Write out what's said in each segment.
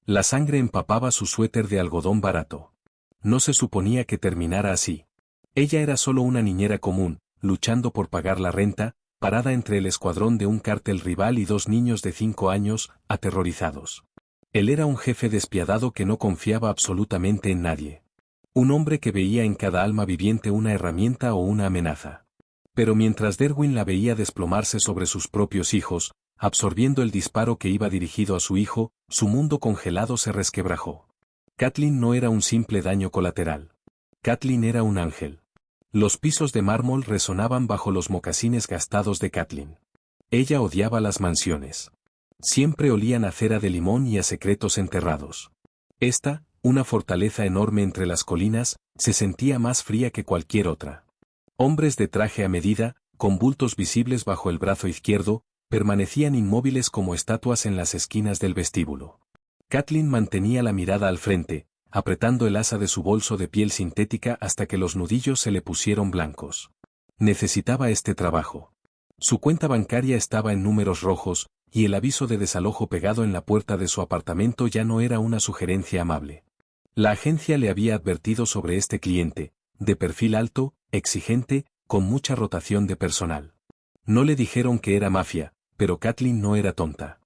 La sangre empapaba su suéter de algodón barato. No se suponía que terminara así. Ella era solo una niñera común, luchando por pagar la renta, parada entre el escuadrón de un cártel rival y dos niños de 5 años, aterrorizados. Él era un jefe despiadado que no confiaba absolutamente en nadie. Un hombre que veía en cada alma viviente una herramienta o una amenaza. Pero mientras Derwin la veía desplomarse sobre sus propios hijos, absorbiendo el disparo que iba dirigido a su hijo, su mundo congelado se resquebrajó. Kathleen no era un simple daño colateral. Kathleen era un ángel. Los pisos de mármol resonaban bajo los mocasines gastados de Kathleen. Ella odiaba las mansiones. Siempre olían a cera de limón y a secretos enterrados. Esta, una fortaleza enorme entre las colinas, se sentía más fría que cualquier otra. Hombres de traje a medida, con bultos visibles bajo el brazo izquierdo, permanecían inmóviles como estatuas en las esquinas del vestíbulo. Kathleen mantenía la mirada al frente, apretando el asa de su bolso de piel sintética hasta que los nudillos se le pusieron blancos. Necesitaba este trabajo. Su cuenta bancaria estaba en números rojos, y el aviso de desalojo pegado en la puerta de su apartamento ya no era una sugerencia amable. La agencia le había advertido sobre este cliente, de perfil alto, exigente, con mucha rotación de personal. No le dijeron que era mafia, pero Kathleen no era tonta.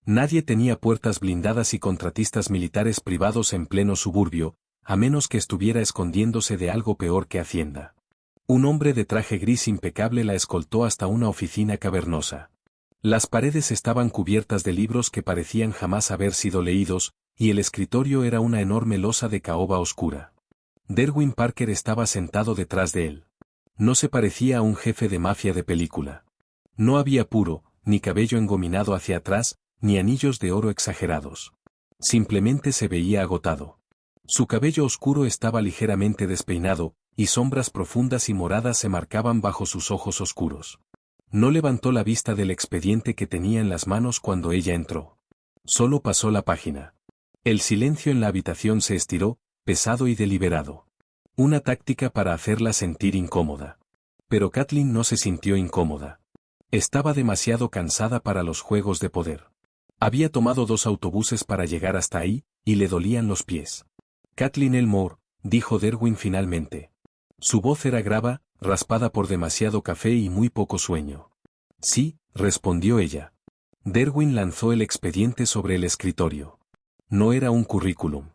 Nadie tenía puertas blindadas y contratistas militares privados en pleno suburbio, a menos que estuviera escondiéndose de algo peor que Hacienda. Un hombre de traje gris impecable la escoltó hasta una oficina cavernosa. Las paredes estaban cubiertas de libros que parecían jamás haber sido leídos, y el escritorio era una enorme losa de caoba oscura. Derwin Parker estaba sentado detrás de él. No se parecía a un jefe de mafia de película. No había puro, ni cabello engominado hacia atrás, ni anillos de oro exagerados. Simplemente se veía agotado. Su cabello oscuro estaba ligeramente despeinado, y sombras profundas y moradas se marcaban bajo sus ojos oscuros. No levantó la vista del expediente que tenía en las manos cuando ella entró. Solo pasó la página. El silencio en la habitación se estiró, pesado y deliberado. Una táctica para hacerla sentir incómoda. Pero Kathleen no se sintió incómoda. Estaba demasiado cansada para los juegos de poder. Había tomado 2 autobuses para llegar hasta ahí, y le dolían los pies. Kathleen Elmore, dijo Derwin finalmente. Su voz era grave, raspada por demasiado café y muy poco sueño. Sí, respondió ella. Derwin lanzó el expediente sobre el escritorio. No era un currículum.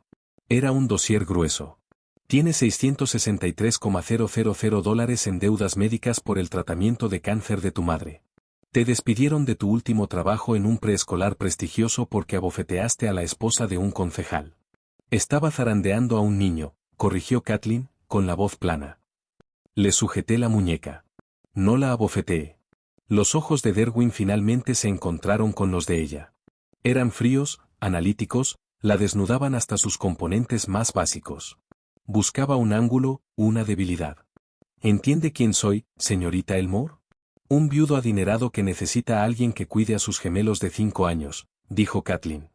Era un dossier grueso. Tiene $663,000 en deudas médicas por el tratamiento de cáncer de tu madre. Te despidieron de tu último trabajo en un preescolar prestigioso porque abofeteaste a la esposa de un concejal. Estaba zarandeando a un niño, corrigió Kathleen, con la voz plana. Le sujeté la muñeca. No la abofeteé. Los ojos de Derwin finalmente se encontraron con los de ella. Eran fríos, analíticos, la desnudaban hasta sus componentes más básicos. Buscaba un ángulo, una debilidad. ¿Entiende quién soy, señorita Elmore? Un viudo adinerado que necesita a alguien que cuide a sus gemelos de 5 años, dijo Kathleen.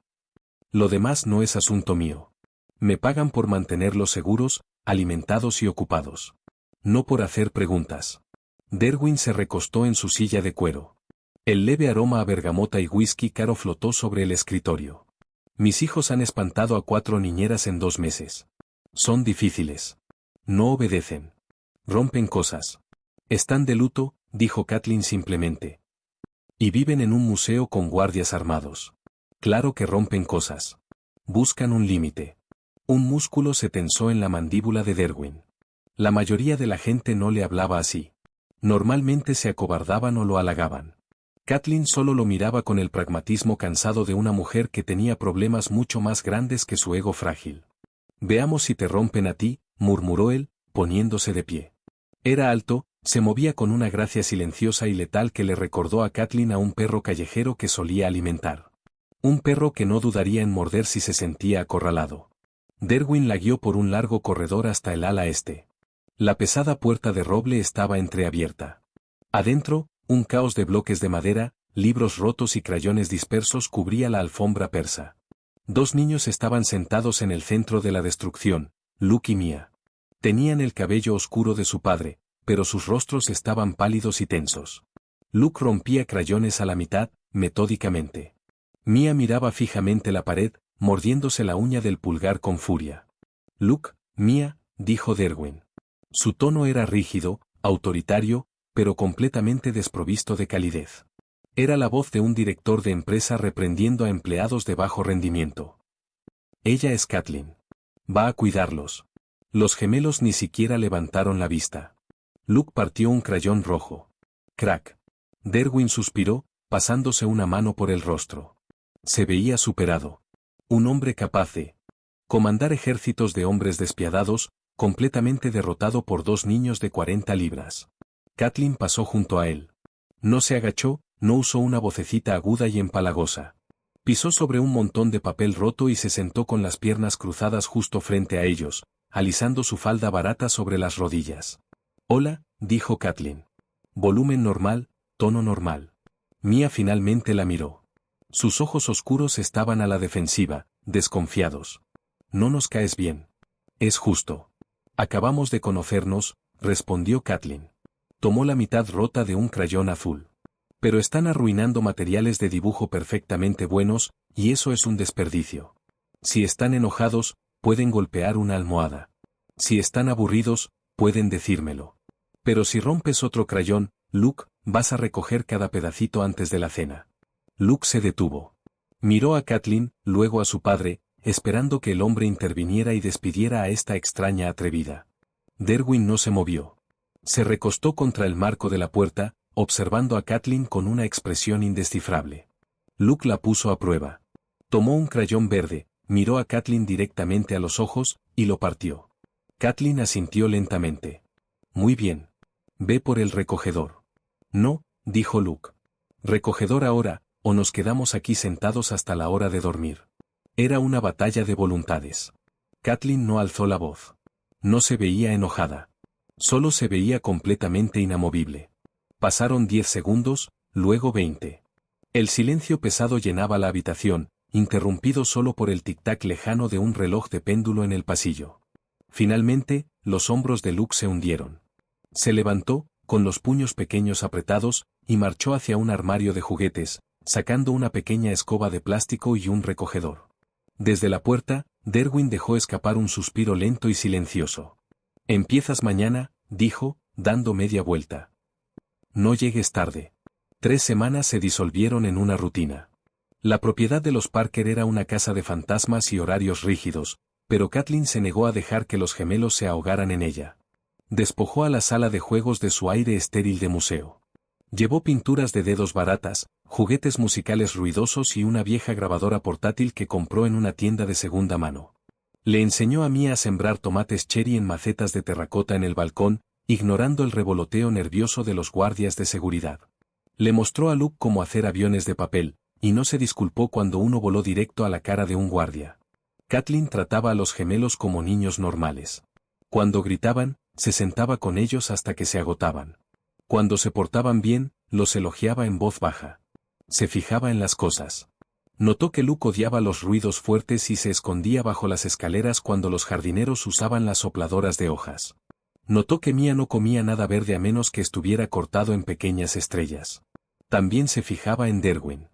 Lo demás no es asunto mío. Me pagan por mantenerlos seguros, alimentados y ocupados. No por hacer preguntas. Derwin se recostó en su silla de cuero. El leve aroma a bergamota y whisky caro flotó sobre el escritorio. Mis hijos han espantado a 4 niñeras en 2 meses. Son difíciles. No obedecen. Rompen cosas. Están de luto, dijo Kathleen simplemente. Y viven en un museo con guardias armados. Claro que rompen cosas. Buscan un límite. Un músculo se tensó en la mandíbula de Derwin. La mayoría de la gente no le hablaba así. Normalmente se acobardaban o lo halagaban. Kathleen solo lo miraba con el pragmatismo cansado de una mujer que tenía problemas mucho más grandes que su ego frágil. Veamos si te rompen a ti, murmuró él, poniéndose de pie. Era alto, se movía con una gracia silenciosa y letal que le recordó a Kathleen a un perro callejero que solía alimentar. Un perro que no dudaría en morder si se sentía acorralado. Derwin la guió por un largo corredor hasta el ala este. La pesada puerta de roble estaba entreabierta. Adentro, un caos de bloques de madera, libros rotos y crayones dispersos cubría la alfombra persa. 2 niños estaban sentados en el centro de la destrucción, Luke y Mia. Tenían el cabello oscuro de su padre, pero sus rostros estaban pálidos y tensos. Luke rompía crayones a la mitad, metódicamente. Mia miraba fijamente la pared, mordiéndose la uña del pulgar con furia. Luke, Mia, dijo Derwin. Su tono era rígido, autoritario, pero completamente desprovisto de calidez. Era la voz de un director de empresa reprendiendo a empleados de bajo rendimiento. Ella es Kathleen. Va a cuidarlos. Los gemelos ni siquiera levantaron la vista. Luke partió un crayón rojo. Crack. Derwin suspiró, pasándose una mano por el rostro. Se veía superado. Un hombre capaz de comandar ejércitos de hombres despiadados, completamente derrotado por dos niños de 40 libras. Kathleen pasó junto a él. No se agachó, no usó una vocecita aguda y empalagosa. Pisó sobre un montón de papel roto y se sentó con las piernas cruzadas justo frente a ellos, alisando su falda barata sobre las rodillas. Hola, dijo Kathleen. Volumen normal, tono normal. Mia finalmente la miró. Sus ojos oscuros estaban a la defensiva, desconfiados. No nos caes bien. Es justo. Acabamos de conocernos, respondió Kathleen. Tomó la mitad rota de un crayón azul. Pero están arruinando materiales de dibujo perfectamente buenos, y eso es un desperdicio. Si están enojados, pueden golpear una almohada. Si están aburridos, pueden decírmelo. Pero si rompes otro crayón, Luke, vas a recoger cada pedacito antes de la cena. Luke se detuvo. Miró a Kathleen, luego a su padre, esperando que el hombre interviniera y despidiera a esta extraña atrevida. Derwin no se movió. Se recostó contra el marco de la puerta, observando a Kathleen con una expresión indescifrable. Luke la puso a prueba. Tomó un crayón verde, miró a Kathleen directamente a los ojos, y lo partió. Kathleen asintió lentamente. Muy bien. Ve por el recogedor. No, dijo Luke. Recogedor ahora, o nos quedamos aquí sentados hasta la hora de dormir. Era una batalla de voluntades. Kathleen no alzó la voz. No se veía enojada. Solo se veía completamente inamovible. Pasaron 10 segundos, luego 20. El silencio pesado llenaba la habitación, interrumpido solo por el tic-tac lejano de un reloj de péndulo en el pasillo. Finalmente, los hombros de Luke se hundieron. Se levantó, con los puños pequeños apretados, y marchó hacia un armario de juguetes, sacando una pequeña escoba de plástico y un recogedor. Desde la puerta, Derwin dejó escapar un suspiro lento y silencioso. «Empiezas mañana», dijo, dando media vuelta. «No llegues tarde». 3 semanas se disolvieron en una rutina. La propiedad de los Parker era una casa de fantasmas y horarios rígidos, pero Kathleen se negó a dejar que los gemelos se ahogaran en ella. Despojó a la sala de juegos de su aire estéril de museo. Llevó pinturas de dedos baratas, juguetes musicales ruidosos y una vieja grabadora portátil que compró en una tienda de segunda mano. Le enseñó a Mia a sembrar tomates cherry en macetas de terracota en el balcón, ignorando el revoloteo nervioso de los guardias de seguridad. Le mostró a Luke cómo hacer aviones de papel, y no se disculpó cuando uno voló directo a la cara de un guardia. Kathleen trataba a los gemelos como niños normales. Cuando gritaban, se sentaba con ellos hasta que se agotaban. Cuando se portaban bien, los elogiaba en voz baja. Se fijaba en las cosas. Notó que Luke odiaba los ruidos fuertes y se escondía bajo las escaleras cuando los jardineros usaban las sopladoras de hojas. Notó que Mia no comía nada verde a menos que estuviera cortado en pequeñas estrellas. También se fijaba en Derwin.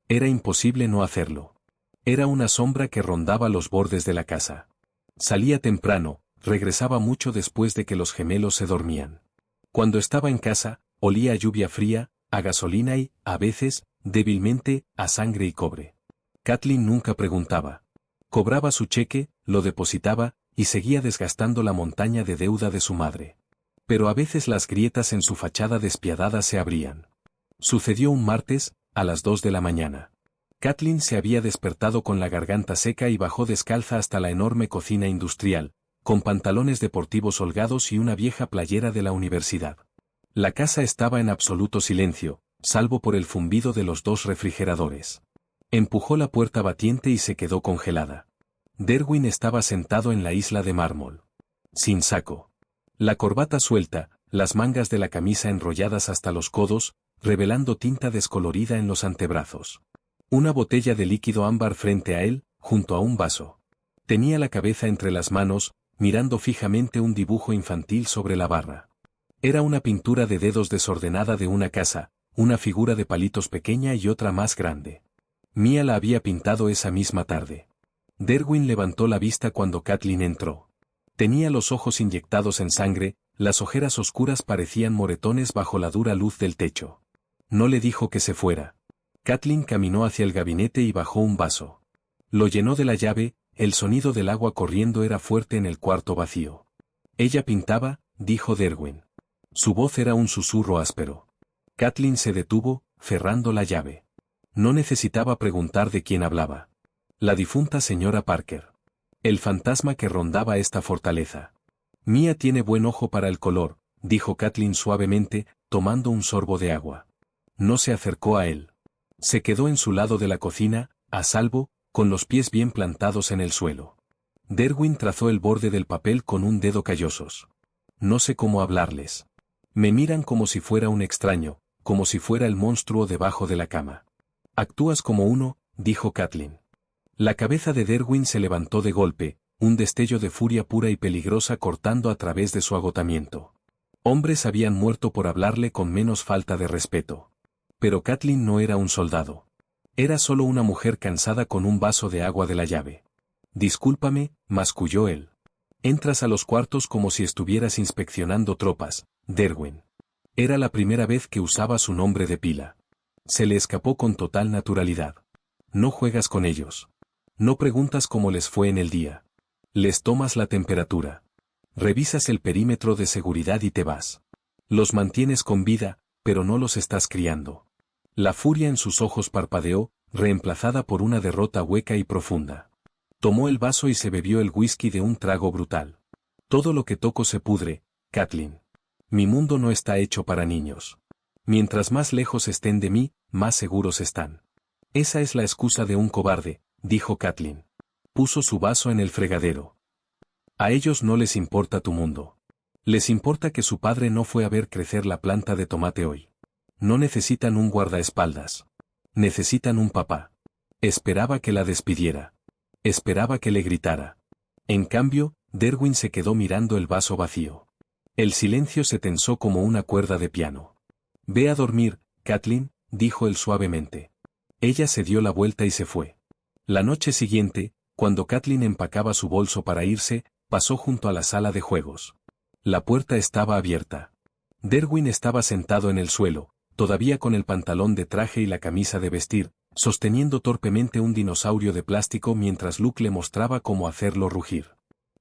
Era imposible no hacerlo. Era una sombra que rondaba los bordes de la casa. Salía temprano, regresaba mucho después de que los gemelos se dormían. Cuando estaba en casa, olía a lluvia fría, a gasolina y, a veces, débilmente, a sangre y cobre. Kathleen nunca preguntaba. Cobraba su cheque, lo depositaba, y seguía desgastando la montaña de deuda de su madre. Pero a veces las grietas en su fachada despiadada se abrían. Sucedió un martes, a las 2 de la mañana. Kathleen se había despertado con la garganta seca y bajó descalza hasta la enorme cocina industrial, con pantalones deportivos holgados y una vieja playera de la universidad. La casa estaba en absoluto silencio, salvo por el zumbido de los 2 refrigeradores. Empujó la puerta batiente y se quedó congelada. Derwin estaba sentado en la isla de mármol. Sin saco. La corbata suelta, las mangas de la camisa enrolladas hasta los codos, revelando tinta descolorida en los antebrazos. Una botella de líquido ámbar frente a él, junto a un vaso. Tenía la cabeza entre las manos, mirando fijamente un dibujo infantil sobre la barra. Era una pintura de dedos desordenada de una casa, una figura de palitos pequeña y otra más grande. Mia la había pintado esa misma tarde. Derwin levantó la vista cuando Kathleen entró. Tenía los ojos inyectados en sangre, las ojeras oscuras parecían moretones bajo la dura luz del techo. No le dijo que se fuera. Kathleen caminó hacia el gabinete y bajó un vaso. Lo llenó de la llave, el sonido del agua corriendo era fuerte en el cuarto vacío. Ella pintaba, dijo Derwin. Su voz era un susurro áspero. Kathleen se detuvo, cerrando la llave. No necesitaba preguntar de quién hablaba. La difunta señora Parker. El fantasma que rondaba esta fortaleza. Mia tiene buen ojo para el color, dijo Kathleen suavemente, tomando un sorbo de agua. No se acercó a él. Se quedó en su lado de la cocina, a salvo, con los pies bien plantados en el suelo. Derwin trazó el borde del papel con un dedo callosos. No sé cómo hablarles. Me miran como si fuera un extraño, como si fuera el monstruo debajo de la cama. Actúas como uno, dijo Kathleen. La cabeza de Derwin se levantó de golpe, un destello de furia pura y peligrosa cortando a través de su agotamiento. Hombres habían muerto por hablarle con menos falta de respeto. Pero Kathleen no era un soldado. Era solo una mujer cansada con un vaso de agua de la llave. Discúlpame, masculló él. Entras a los cuartos como si estuvieras inspeccionando tropas, Derwin. Era la primera vez que usaba su nombre de pila. Se le escapó con total naturalidad. No juegas con ellos. No preguntas cómo les fue en el día. Les tomas la temperatura. Revisas el perímetro de seguridad y te vas. Los mantienes con vida, pero no los estás criando. La furia en sus ojos parpadeó, reemplazada por una derrota hueca y profunda. Tomó el vaso y se bebió el whisky de un trago brutal. Todo lo que toco se pudre, Kathleen. Mi mundo no está hecho para niños. Mientras más lejos estén de mí, más seguros están. Esa es la excusa de un cobarde, dijo Kathleen. Puso su vaso en el fregadero. A ellos no les importa tu mundo. Les importa que su padre no fue a ver crecer la planta de tomate hoy. No necesitan un guardaespaldas. Necesitan un papá. Esperaba que la despidiera. Esperaba que le gritara. En cambio, Derwin se quedó mirando el vaso vacío. El silencio se tensó como una cuerda de piano. Ve a dormir, Kathleen, dijo él suavemente. Ella se dio la vuelta y se fue. La noche siguiente, cuando Kathleen empacaba su bolso para irse, pasó junto a la sala de juegos. La puerta estaba abierta. Derwin estaba sentado en el suelo, todavía con el pantalón de traje y la camisa de vestir, sosteniendo torpemente un dinosaurio de plástico mientras Luke le mostraba cómo hacerlo rugir.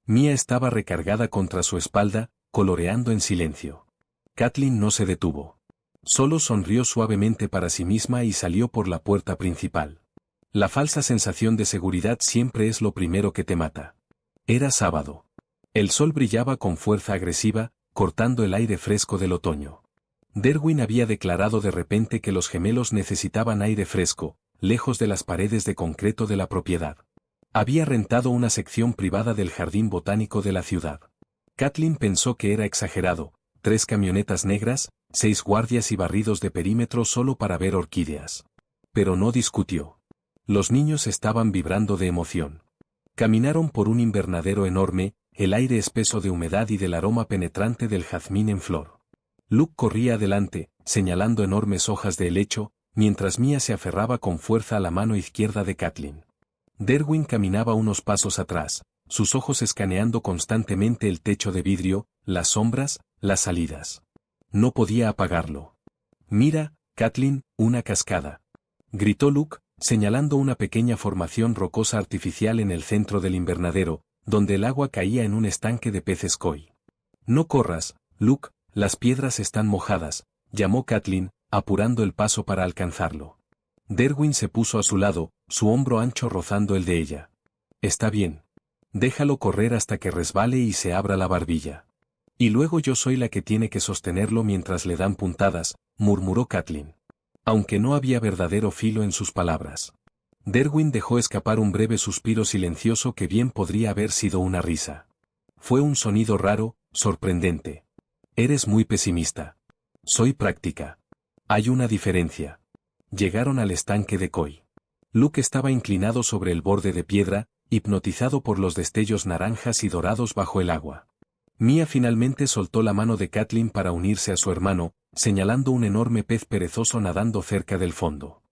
Mia estaba recargada contra su espalda, coloreando en silencio. Kathleen no se detuvo. Solo sonrió suavemente para sí misma y salió por la puerta principal. La falsa sensación de seguridad siempre es lo primero que te mata. Era sábado. El sol brillaba con fuerza agresiva, cortando el aire fresco del otoño. Derwin había declarado de repente que los gemelos necesitaban aire fresco, lejos de las paredes de concreto de la propiedad. Había rentado una sección privada del jardín botánico de la ciudad. Kathleen pensó que era exagerado, 3 camionetas negras, 6 guardias y barridos de perímetro solo para ver orquídeas. Pero no discutió. Los niños estaban vibrando de emoción. Caminaron por un invernadero enorme, el aire espeso de humedad y del aroma penetrante del jazmín en flor. Luke corría adelante, señalando enormes hojas de helecho, mientras Mia se aferraba con fuerza a la mano izquierda de Kathleen. Derwin caminaba unos pasos atrás, sus ojos escaneando constantemente el techo de vidrio, las sombras, las salidas. No podía apagarlo. Mira, Kathleen, una cascada. Gritó Luke, señalando una pequeña formación rocosa artificial en el centro del invernadero, donde el agua caía en un estanque de peces koi. No corras, Luke, las piedras están mojadas, llamó Kathleen, apurando el paso para alcanzarlo. Derwin se puso a su lado, su hombro ancho rozando el de ella. Está bien. Déjalo correr hasta que resbale y se abra la barbilla. Y luego yo soy la que tiene que sostenerlo mientras le dan puntadas, murmuró Kathleen. Aunque no había verdadero filo en sus palabras. Derwin dejó escapar un breve suspiro silencioso que bien podría haber sido una risa. Fue un sonido raro, sorprendente. Eres muy pesimista. Soy práctica. Hay una diferencia. Llegaron al estanque de koi. Luke estaba inclinado sobre el borde de piedra, hipnotizado por los destellos naranjas y dorados bajo el agua. Mia finalmente soltó la mano de Kathleen para unirse a su hermano, señalando un enorme pez perezoso nadando cerca del fondo.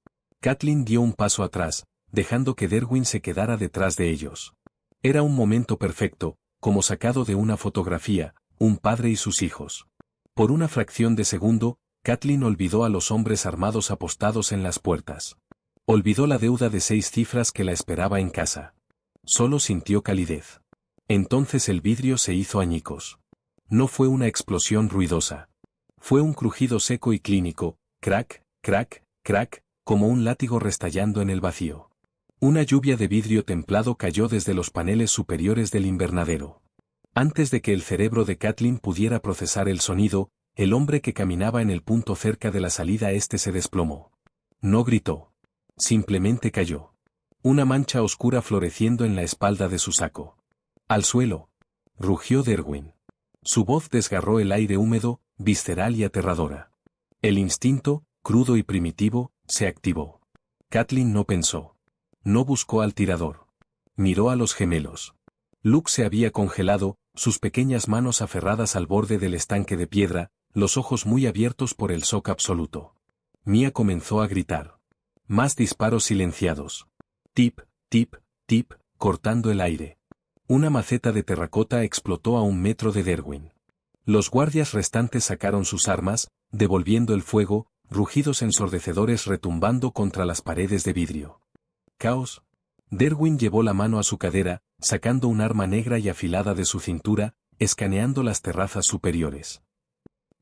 Kathleen dio un paso atrás, dejando que Derwin se quedara detrás de ellos. Era un momento perfecto, como sacado de una fotografía, un padre y sus hijos. Por una fracción de segundo, Kathleen olvidó a los hombres armados apostados en las puertas. Olvidó la deuda de 6 cifras que la esperaba en casa. Solo sintió calidez. Entonces el vidrio se hizo añicos. No fue una explosión ruidosa. Fue un crujido seco y clínico, crack, crack, crack, como un látigo restallando en el vacío. Una lluvia de vidrio templado cayó desde los paneles superiores del invernadero. Antes de que el cerebro de Kathleen pudiera procesar el sonido, el hombre que caminaba en el punto cerca de la salida se desplomó. No gritó. Simplemente cayó. Una mancha oscura floreciendo en la espalda de su saco. ¡Al suelo!, rugió Derwin. Su voz desgarró el aire húmedo, visceral y aterradora. El instinto, crudo y primitivo, se activó. Kathleen no pensó. No buscó al tirador. Miró a los gemelos. Luke se había congelado, sus pequeñas manos aferradas al borde del estanque de piedra, los ojos muy abiertos por el shock absoluto. Mia comenzó a gritar. Más disparos silenciados. Tip, tip, tip, cortando el aire. Una maceta de terracota explotó a 1 metro de Derwin. Los guardias restantes sacaron sus armas, devolviendo el fuego, rugidos ensordecedores retumbando contra las paredes de vidrio. Caos. Derwin llevó la mano a su cadera, sacando un arma negra y afilada de su cintura, escaneando las terrazas superiores.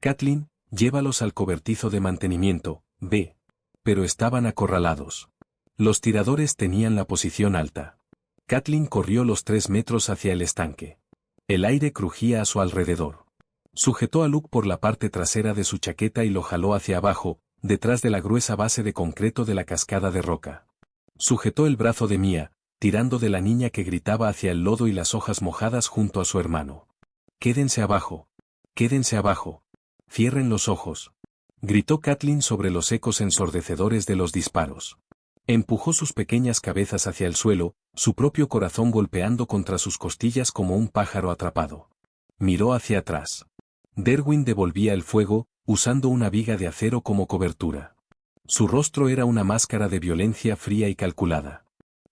Kathleen, llévalos al cobertizo de mantenimiento, ve. Pero estaban acorralados. Los tiradores tenían la posición alta. Kathleen corrió los 3 metros hacia el estanque. El aire crujía a su alrededor. Sujetó a Luke por la parte trasera de su chaqueta y lo jaló hacia abajo, detrás de la gruesa base de concreto de la cascada de roca. Sujetó el brazo de Mia, tirando de la niña que gritaba hacia el lodo y las hojas mojadas junto a su hermano. «Quédense abajo. Quédense abajo. Cierren los ojos», gritó Kathleen sobre los ecos ensordecedores de los disparos. Empujó sus pequeñas cabezas hacia el suelo, su propio corazón golpeando contra sus costillas como un pájaro atrapado. Miró hacia atrás. Derwin devolvía el fuego, usando una viga de acero como cobertura. Su rostro era una máscara de violencia fría y calculada.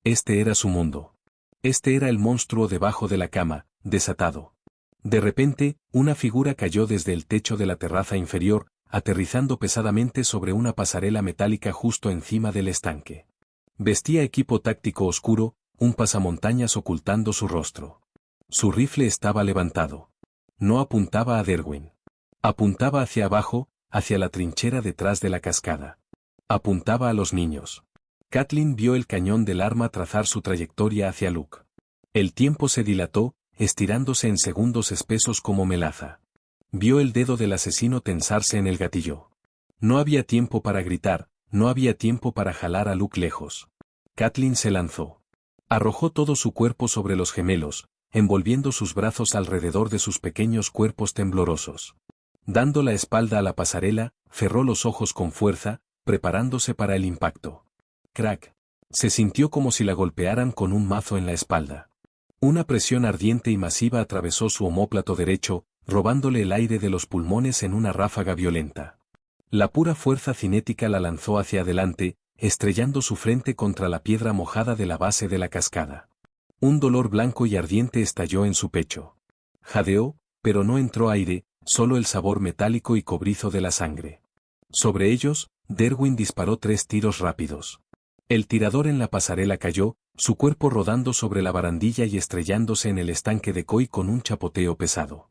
Este era su mundo. Este era el monstruo debajo de la cama, desatado. De repente, una figura cayó desde el techo de la terraza inferior, aterrizando pesadamente sobre una pasarela metálica justo encima del estanque. Vestía equipo táctico oscuro, un pasamontañas ocultando su rostro. Su rifle estaba levantado. No apuntaba a Derwin. Apuntaba hacia abajo, hacia la trinchera detrás de la cascada. Apuntaba a los niños. Kathleen vio el cañón del arma trazar su trayectoria hacia Luke. El tiempo se dilató, estirándose en segundos espesos como melaza. Vio el dedo del asesino tensarse en el gatillo. No había tiempo para gritar, no había tiempo para jalar a Luke lejos. Kathleen se lanzó. Arrojó todo su cuerpo sobre los gemelos, envolviendo sus brazos alrededor de sus pequeños cuerpos temblorosos. Dando la espalda a la pasarela, cerró los ojos con fuerza, preparándose para el impacto. Crack. Se sintió como si la golpearan con un mazo en la espalda. Una presión ardiente y masiva atravesó su omóplato derecho, robándole el aire de los pulmones en una ráfaga violenta. La pura fuerza cinética la lanzó hacia adelante, estrellando su frente contra la piedra mojada de la base de la cascada. Un dolor blanco y ardiente estalló en su pecho. Jadeó, pero no entró aire, solo el sabor metálico y cobrizo de la sangre. Sobre ellos, Derwin disparó 3 tiros rápidos. El tirador en la pasarela cayó, su cuerpo rodando sobre la barandilla y estrellándose en el estanque de Koi con un chapoteo pesado.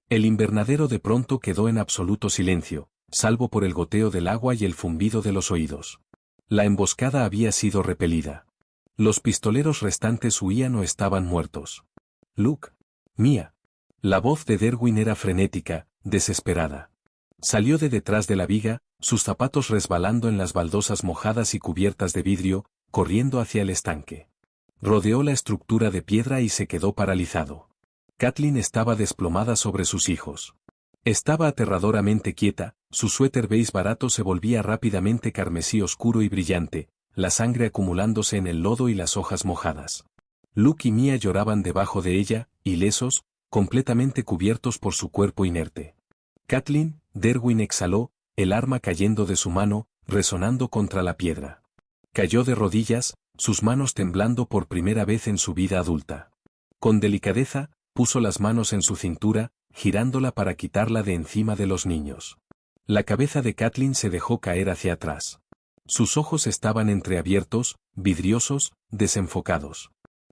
El invernadero de pronto quedó en absoluto silencio, salvo por el goteo del agua y el zumbido de los oídos. La emboscada había sido repelida. Los pistoleros restantes huían o estaban muertos. Luke. Mia. La voz de Derwin era frenética, desesperada. Salió de detrás de la viga, sus zapatos resbalando en las baldosas mojadas y cubiertas de vidrio, corriendo hacia el estanque. Rodeó la estructura de piedra y se quedó paralizado. Kathleen estaba desplomada sobre sus hijos. Estaba aterradoramente quieta, su suéter beige barato se volvía rápidamente carmesí oscuro y brillante, la sangre acumulándose en el lodo y las hojas mojadas. Luke y Mia lloraban debajo de ella, ilesos, completamente cubiertos por su cuerpo inerte. Kathleen, Derwin exhaló, el arma cayendo de su mano, resonando contra la piedra. Cayó de rodillas, sus manos temblando por primera vez en su vida adulta. Con delicadeza, puso las manos en su cintura, girándola para quitarla de encima de los niños. La cabeza de Kathleen se dejó caer hacia atrás. Sus ojos estaban entreabiertos, vidriosos, desenfocados.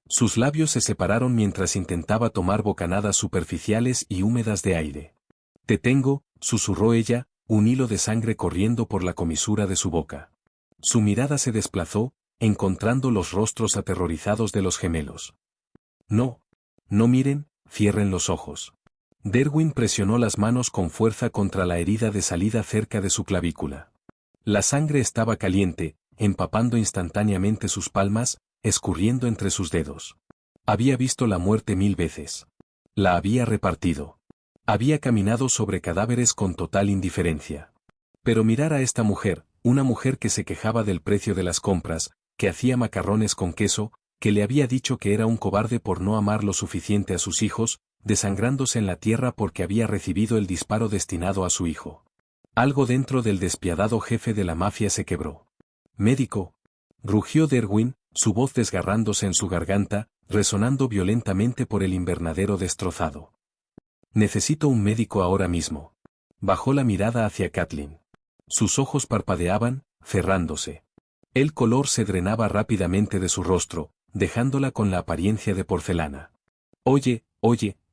Sus labios se separaron mientras intentaba tomar bocanadas superficiales y húmedas de aire. «Te tengo», susurró ella, un hilo de sangre corriendo por la comisura de su boca. Su mirada se desplazó, encontrando los rostros aterrorizados de los gemelos. «No. No miren, cierren los ojos». Derwin presionó las manos con fuerza contra la herida de salida cerca de su clavícula. La sangre estaba caliente, empapando instantáneamente sus palmas, escurriendo entre sus dedos. Había visto la muerte 1000 veces. La había repartido. Había caminado sobre cadáveres con total indiferencia. Pero mirar a esta mujer, una mujer que se quejaba del precio de las compras, que hacía macarrones con queso, que le había dicho que era un cobarde por no amar lo suficiente a sus hijos, desangrándose en la tierra porque había recibido el disparo destinado a su hijo. Algo dentro del despiadado jefe de la mafia se quebró. «Médico», rugió Derwin, su voz desgarrándose en su garganta, resonando violentamente por el invernadero destrozado. «Necesito un médico ahora mismo». Bajó la mirada hacia Kathleen. Sus ojos parpadeaban, cerrándose. El color se drenaba rápidamente de su rostro, dejándola con la apariencia de porcelana. «Oye,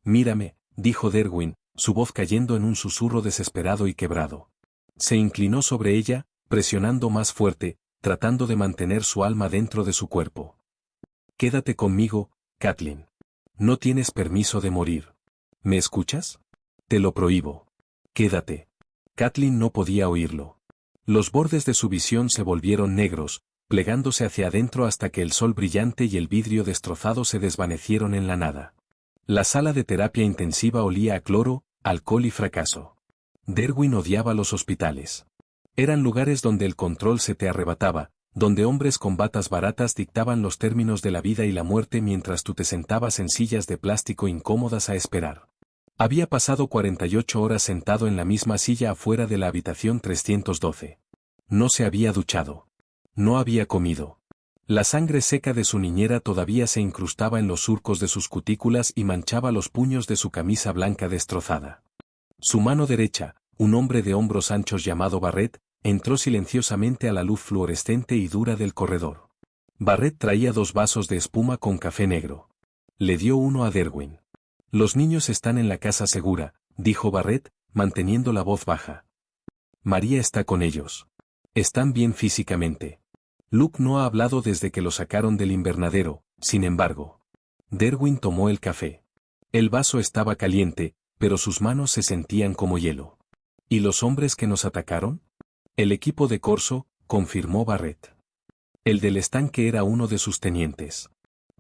mírame», dijo Derwin, su voz cayendo en un susurro desesperado y quebrado. Se inclinó sobre ella, presionando más fuerte, tratando de mantener su alma dentro de su cuerpo. «Quédate conmigo, Kathleen. No tienes permiso de morir. ¿Me escuchas? Te lo prohíbo. Quédate». Kathleen no podía oírlo. Los bordes de su visión se volvieron negros, plegándose hacia adentro hasta que el sol brillante y el vidrio destrozado se desvanecieron en la nada. La sala de terapia intensiva olía a cloro, alcohol y fracaso. Derwin odiaba los hospitales. Eran lugares donde el control se te arrebataba, donde hombres con batas baratas dictaban los términos de la vida y la muerte mientras tú te sentabas en sillas de plástico incómodas a esperar. Había pasado 48 horas sentado en la misma silla afuera de la habitación 312. No se había duchado. No había comido. La sangre seca de su niñera todavía se incrustaba en los surcos de sus cutículas y manchaba los puños de su camisa blanca destrozada. Su mano derecha, un hombre de hombros anchos llamado Barrett, entró silenciosamente a la luz fluorescente y dura del corredor. Barrett traía 2 vasos de espuma con café negro. Le dio uno a Derwin. «Los niños están en la casa segura», dijo Barrett, manteniendo la voz baja. «María está con ellos. Están bien físicamente. Luke no ha hablado desde que lo sacaron del invernadero, sin embargo». Derwin tomó el café. El vaso estaba caliente, pero sus manos se sentían como hielo. «¿Y los hombres que nos atacaron?» «El equipo de Corso», confirmó Barrett. «El del estanque era uno de sus tenientes.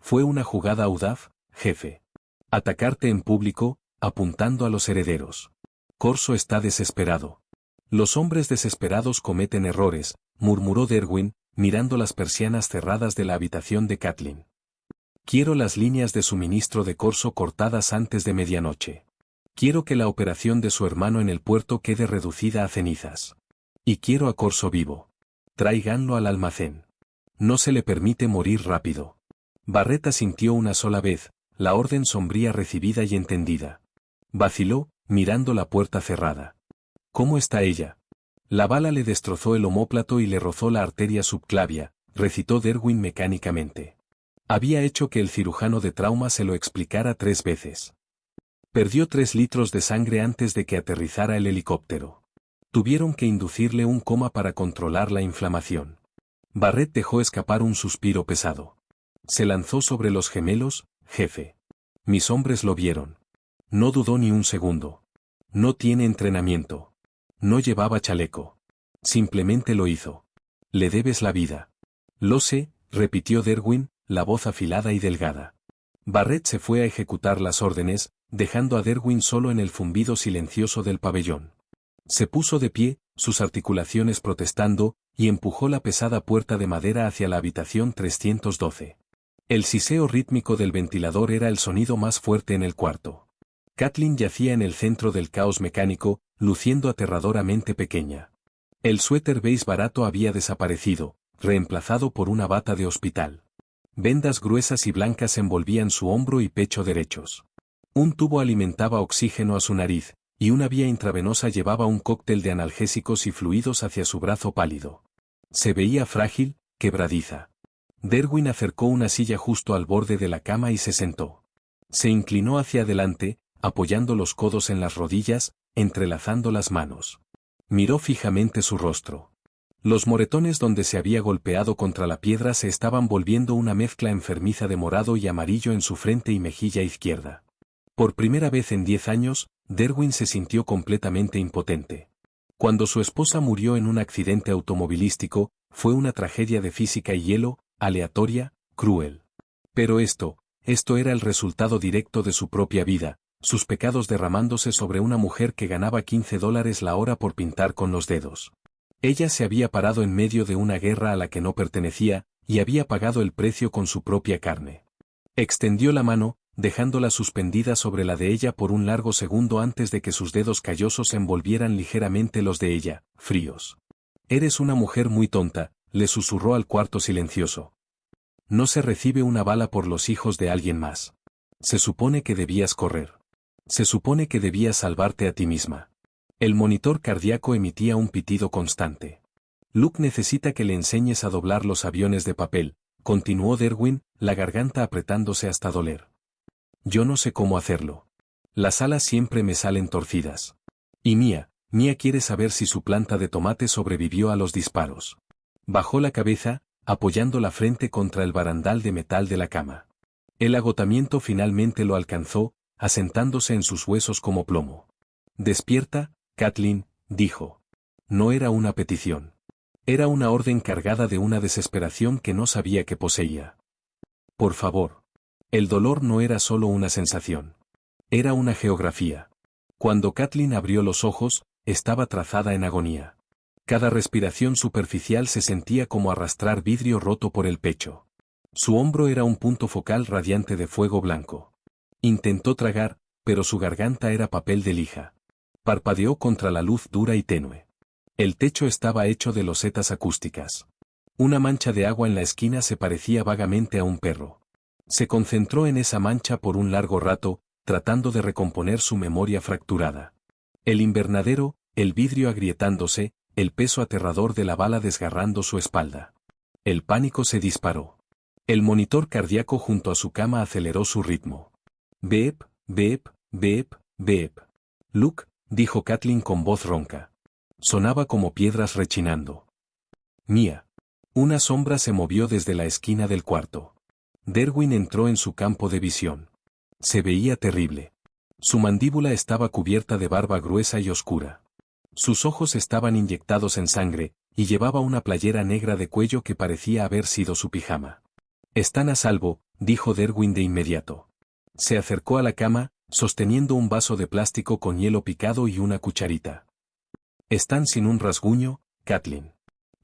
Fue una jugada audaz, jefe. Atacarte en público, apuntando a los herederos. Corso está desesperado». «Los hombres desesperados cometen errores», murmuró Derwin, mirando las persianas cerradas de la habitación de Kathleen. «Quiero las líneas de suministro de Corso cortadas antes de medianoche. Quiero que la operación de su hermano en el puerto quede reducida a cenizas. Y quiero a Corso vivo. Tráiganlo al almacén. No se le permite morir rápido». Barrett asintió una sola vez, la orden sombría recibida y entendida. Vaciló, mirando la puerta cerrada. «¿Cómo está ella?» «La bala le destrozó el omóplato y le rozó la arteria subclavia», recitó Derwin mecánicamente. Había hecho que el cirujano de trauma se lo explicara 3 veces. «Perdió 3 litros de sangre antes de que aterrizara el helicóptero. Tuvieron que inducirle un coma para controlar la inflamación». Barrett dejó escapar un suspiro pesado. «Se lanzó sobre los gemelos, jefe. Mis hombres lo vieron. No dudó ni un segundo. No tiene entrenamiento. No llevaba chaleco. Simplemente lo hizo. Le debes la vida». «Lo sé», repitió Derwin, la voz afilada y delgada. Barrett se fue a ejecutar las órdenes, dejando a Derwin solo en el zumbido silencioso del pabellón. Se puso de pie, sus articulaciones protestando, y empujó la pesada puerta de madera hacia la habitación 312. El siseo rítmico del ventilador era el sonido más fuerte en el cuarto. Kathleen yacía en el centro del caos mecánico, luciendo aterradoramente pequeña. El suéter beige barato había desaparecido, reemplazado por una bata de hospital. Vendas gruesas y blancas envolvían su hombro y pecho derechos. Un tubo alimentaba oxígeno a su nariz, y una vía intravenosa llevaba un cóctel de analgésicos y fluidos hacia su brazo pálido. Se veía frágil, quebradiza. Derwin acercó una silla justo al borde de la cama y se sentó. Se inclinó hacia adelante, apoyando los codos en las rodillas, entrelazando las manos. Miró fijamente su rostro. Los moretones donde se había golpeado contra la piedra se estaban volviendo una mezcla enfermiza de morado y amarillo en su frente y mejilla izquierda. Por primera vez en 10 años, Derwin se sintió completamente impotente. Cuando su esposa murió en un accidente automovilístico, fue una tragedia de física y hielo, aleatoria, cruel. Pero esto era el resultado directo de su propia vida, sus pecados derramándose sobre una mujer que ganaba $15 la hora por pintar con los dedos. Ella se había parado en medio de una guerra a la que no pertenecía, y había pagado el precio con su propia carne. Extendió la mano, dejándola suspendida sobre la de ella por un largo segundo antes de que sus dedos callosos envolvieran ligeramente los de ella, fríos. «Eres una mujer muy tonta», le susurró al cuarto silencioso. «No se recibe una bala por los hijos de alguien más. Se supone que debías correr. Se supone que debías salvarte a ti misma». El monitor cardíaco emitía un pitido constante. «Luke necesita que le enseñes a doblar los aviones de papel», continuó Derwin, la garganta apretándose hasta doler. «Yo no sé cómo hacerlo. Las alas siempre me salen torcidas. Y Mia quiere saber si su planta de tomate sobrevivió a los disparos». Bajó la cabeza, apoyando la frente contra el barandal de metal de la cama. El agotamiento finalmente lo alcanzó, asentándose en sus huesos como plomo. «Despierta, Kathleen», dijo. No era una petición. Era una orden cargada de una desesperación que no sabía que poseía. «Por favor». El dolor no era solo una sensación. Era una geografía. Cuando Kathleen abrió los ojos, estaba trazada en agonía. Cada respiración superficial se sentía como arrastrar vidrio roto por el pecho. Su hombro era un punto focal radiante de fuego blanco. Intentó tragar, pero su garganta era papel de lija. Parpadeó contra la luz dura y tenue. El techo estaba hecho de losetas acústicas. Una mancha de agua en la esquina se parecía vagamente a un perro. Se concentró en esa mancha por un largo rato, tratando de recomponer su memoria fracturada. El invernadero, el vidrio agrietándose, el peso aterrador de la bala desgarrando su espalda. El pánico se disparó. El monitor cardíaco junto a su cama aceleró su ritmo. «Beep, beep, beep, beep». «Luke», dijo Kathleen con voz ronca. Sonaba como piedras rechinando. «Mia». Una sombra se movió desde la esquina del cuarto. Derwin entró en su campo de visión. Se veía terrible. Su mandíbula estaba cubierta de barba gruesa y oscura. Sus ojos estaban inyectados en sangre, y llevaba una playera negra de cuello que parecía haber sido su pijama. «Están a salvo», dijo Derwin de inmediato. Se acercó a la cama, sosteniendo un vaso de plástico con hielo picado y una cucharita. «Están sin un rasguño, Kathleen.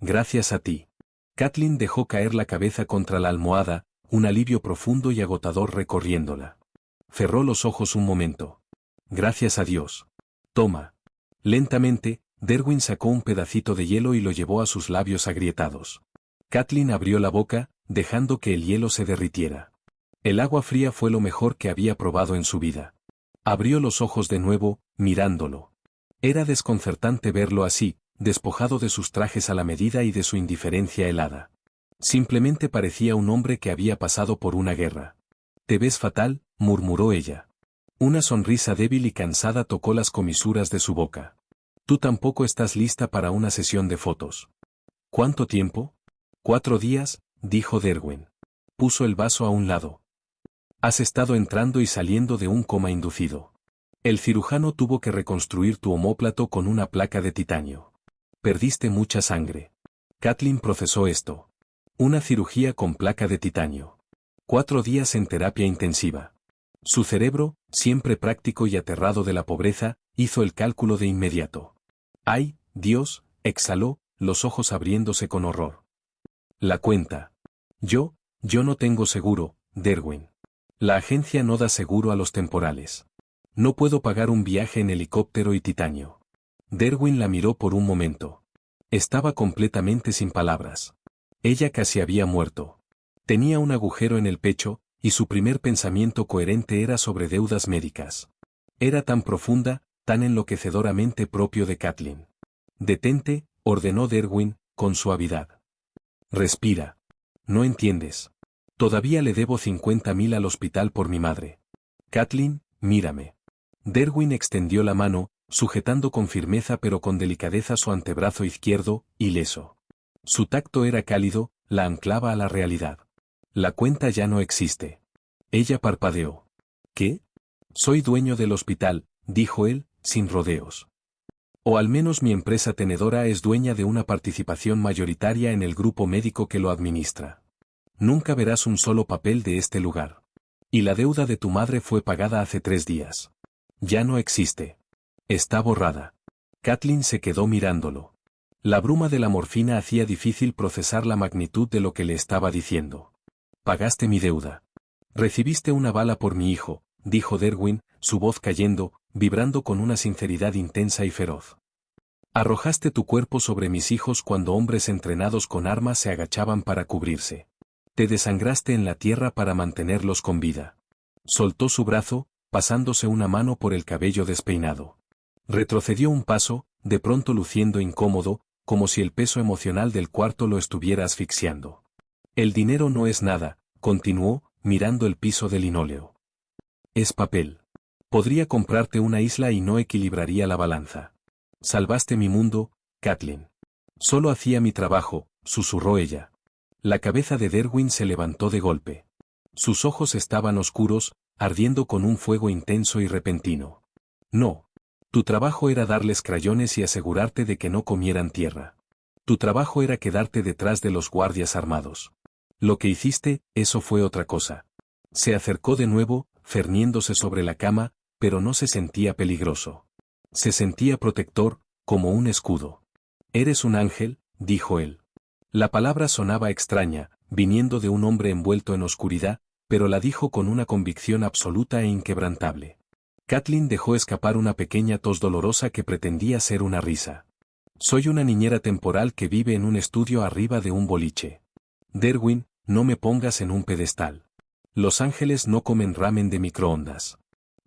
Gracias a ti». Kathleen dejó caer la cabeza contra la almohada, un alivio profundo y agotador recorriéndola. Cerró los ojos un momento. «Gracias a Dios. Toma». Lentamente, Derwin sacó un pedacito de hielo y lo llevó a sus labios agrietados. Kathleen abrió la boca, dejando que el hielo se derritiera. El agua fría fue lo mejor que había probado en su vida. Abrió los ojos de nuevo, mirándolo. Era desconcertante verlo así, despojado de sus trajes a la medida y de su indiferencia helada. Simplemente parecía un hombre que había pasado por una guerra. «Te ves fatal», murmuró ella. Una sonrisa débil y cansada tocó las comisuras de su boca. «Tú tampoco estás lista para una sesión de fotos». «¿Cuánto tiempo?» «4 días», dijo Derwin. Puso el vaso a un lado. «Has estado entrando y saliendo de un coma inducido. El cirujano tuvo que reconstruir tu omóplato con una placa de titanio. Perdiste mucha sangre». Kathleen procesó esto. Una cirugía con placa de titanio. 4 días en terapia intensiva. Su cerebro, siempre práctico y aterrado de la pobreza, hizo el cálculo de inmediato. «¡Ay, Dios!», exhaló, los ojos abriéndose con horror. «La cuenta». Yo no tengo seguro, Derwin. La agencia no da seguro a los temporales. No puedo pagar un viaje en helicóptero y titanio». Derwin la miró por un momento. Estaba completamente sin palabras. Ella casi había muerto. Tenía un agujero en el pecho, y su primer pensamiento coherente era sobre deudas médicas. Era tan profunda, tan enloquecedoramente propio de Kathleen. «Detente», ordenó Derwin, con suavidad. «Respira. No entiendes. Todavía le debo 50.000 al hospital por mi madre. Kathleen, mírame». Derwin extendió la mano, sujetando con firmeza pero con delicadeza su antebrazo izquierdo, ileso. Su tacto era cálido, la anclaba a la realidad. «La cuenta ya no existe». Ella parpadeó. «¿Qué?» «Soy dueño del hospital», dijo él, sin rodeos. «O al menos mi empresa tenedora es dueña de una participación mayoritaria en el grupo médico que lo administra. Nunca verás un solo papel de este lugar. Y la deuda de tu madre fue pagada hace 3 días. Ya no existe. Está borrada». Kathleen se quedó mirándolo. La bruma de la morfina hacía difícil procesar la magnitud de lo que le estaba diciendo. «Pagaste mi deuda. Recibiste una bala por mi hijo», dijo Derwin, su voz cayendo, vibrando con una sinceridad intensa y feroz. «Arrojaste tu cuerpo sobre mis hijos cuando hombres entrenados con armas se agachaban para cubrirse. Te desangraste en la tierra para mantenerlos con vida». Soltó su brazo, pasándose una mano por el cabello despeinado. Retrocedió un paso, de pronto luciendo incómodo, como si el peso emocional del cuarto lo estuviera asfixiando. «El dinero no es nada», continuó, mirando el piso de linóleo. «Es papel. Podría comprarte una isla y no equilibraría la balanza. Salvaste mi mundo, Kathleen». «Solo hacía mi trabajo», susurró ella. La cabeza de Derwin se levantó de golpe. Sus ojos estaban oscuros, ardiendo con un fuego intenso y repentino. «No. Tu trabajo era darles crayones y asegurarte de que no comieran tierra. Tu trabajo era quedarte detrás de los guardias armados. Lo que hiciste, eso fue otra cosa». Se acercó de nuevo, cerniéndose sobre la cama, pero no se sentía peligroso. Se sentía protector, como un escudo. «Eres un ángel», dijo él. La palabra sonaba extraña, viniendo de un hombre envuelto en oscuridad, pero la dijo con una convicción absoluta e inquebrantable. Kathleen dejó escapar una pequeña tos dolorosa que pretendía ser una risa. «Soy una niñera temporal que vive en un estudio arriba de un boliche. Derwin, no me pongas en un pedestal. Los ángeles no comen ramen de microondas».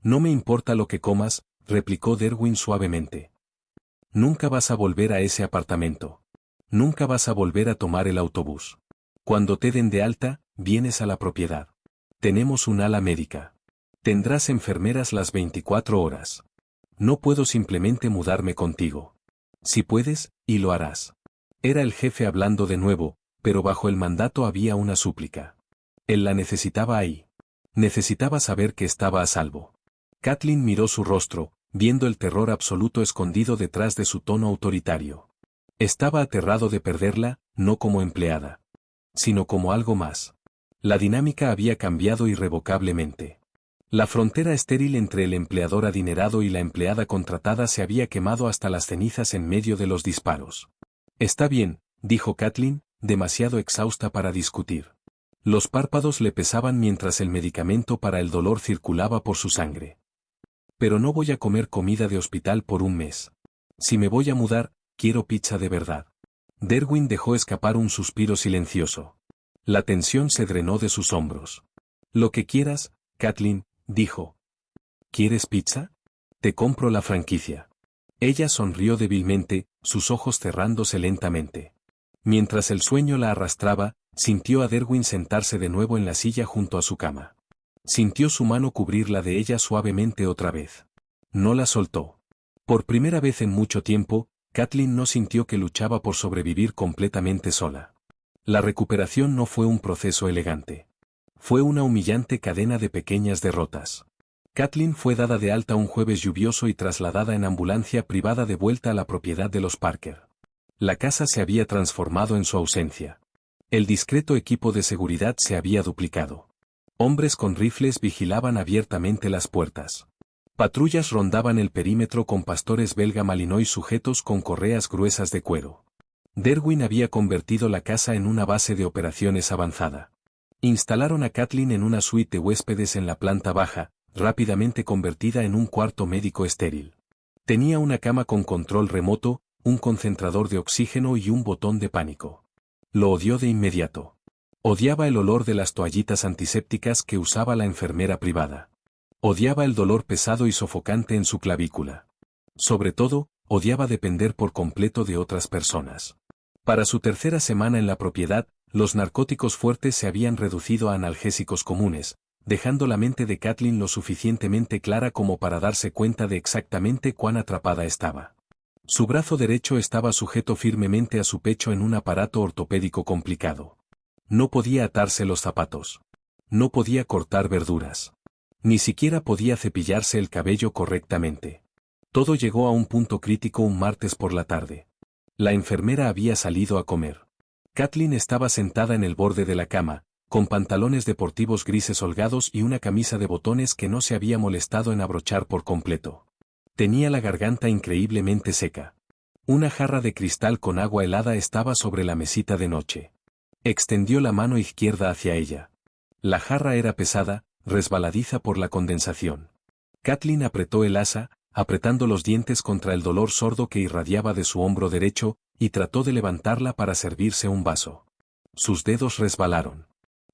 «No me importa lo que comas», replicó Derwin suavemente. «Nunca vas a volver a ese apartamento. Nunca vas a volver a tomar el autobús. Cuando te den de alta, vienes a la propiedad. Tenemos un ala médica. Tendrás enfermeras las 24 horas. No puedo simplemente mudarme contigo. Si puedes, y lo harás». Era el jefe hablando de nuevo, pero bajo el mandato había una súplica. Él la necesitaba ahí. Necesitaba saber que estaba a salvo. Kathleen miró su rostro, viendo el terror absoluto escondido detrás de su tono autoritario. Estaba aterrado de perderla, no como empleada, sino como algo más. La dinámica había cambiado irrevocablemente. La frontera estéril entre el empleador adinerado y la empleada contratada se había quemado hasta las cenizas en medio de los disparos. «Está bien», dijo Kathleen, demasiado exhausta para discutir. Los párpados le pesaban mientras el medicamento para el dolor circulaba por su sangre. «Pero no voy a comer comida de hospital por un mes. Si me voy a mudar, quiero pizza de verdad». Derwin dejó escapar un suspiro silencioso. La tensión se drenó de sus hombros. «Lo que quieras, Kathleen», dijo. «¿Quieres pizza? Te compro la franquicia». Ella sonrió débilmente, sus ojos cerrándose lentamente. Mientras el sueño la arrastraba, sintió a Derwin sentarse de nuevo en la silla junto a su cama. Sintió su mano cubrir la de ella suavemente otra vez. No la soltó. Por primera vez en mucho tiempo, Kathleen no sintió que luchaba por sobrevivir completamente sola. La recuperación no fue un proceso elegante. Fue una humillante cadena de pequeñas derrotas. Kathleen fue dada de alta un jueves lluvioso y trasladada en ambulancia privada de vuelta a la propiedad de los Parker. La casa se había transformado en su ausencia. El discreto equipo de seguridad se había duplicado. Hombres con rifles vigilaban abiertamente las puertas. Patrullas rondaban el perímetro con pastores belga malinois sujetos con correas gruesas de cuero. Derwin había convertido la casa en una base de operaciones avanzada. Instalaron a Kathleen en una suite de huéspedes en la planta baja, rápidamente convertida en un cuarto médico estéril. Tenía una cama con control remoto, un concentrador de oxígeno y un botón de pánico. Lo odió de inmediato. Odiaba el olor de las toallitas antisépticas que usaba la enfermera privada. Odiaba el dolor pesado y sofocante en su clavícula. Sobre todo, odiaba depender por completo de otras personas. Para su tercera semana en la propiedad, los narcóticos fuertes se habían reducido a analgésicos comunes, dejando la mente de Kathleen lo suficientemente clara como para darse cuenta de exactamente cuán atrapada estaba. Su brazo derecho estaba sujeto firmemente a su pecho en un aparato ortopédico complicado. No podía atarse los zapatos. No podía cortar verduras. Ni siquiera podía cepillarse el cabello correctamente. Todo llegó a un punto crítico un martes por la tarde. La enfermera había salido a comer. Kathleen estaba sentada en el borde de la cama, con pantalones deportivos grises holgados y una camisa de botones que no se había molestado en abrochar por completo. Tenía la garganta increíblemente seca. Una jarra de cristal con agua helada estaba sobre la mesita de noche. Extendió la mano izquierda hacia ella. La jarra era pesada, resbaladiza por la condensación. Kathleen apretó el asa, apretando los dientes contra el dolor sordo que irradiaba de su hombro derecho, y trató de levantarla para servirse un vaso. Sus dedos resbalaron.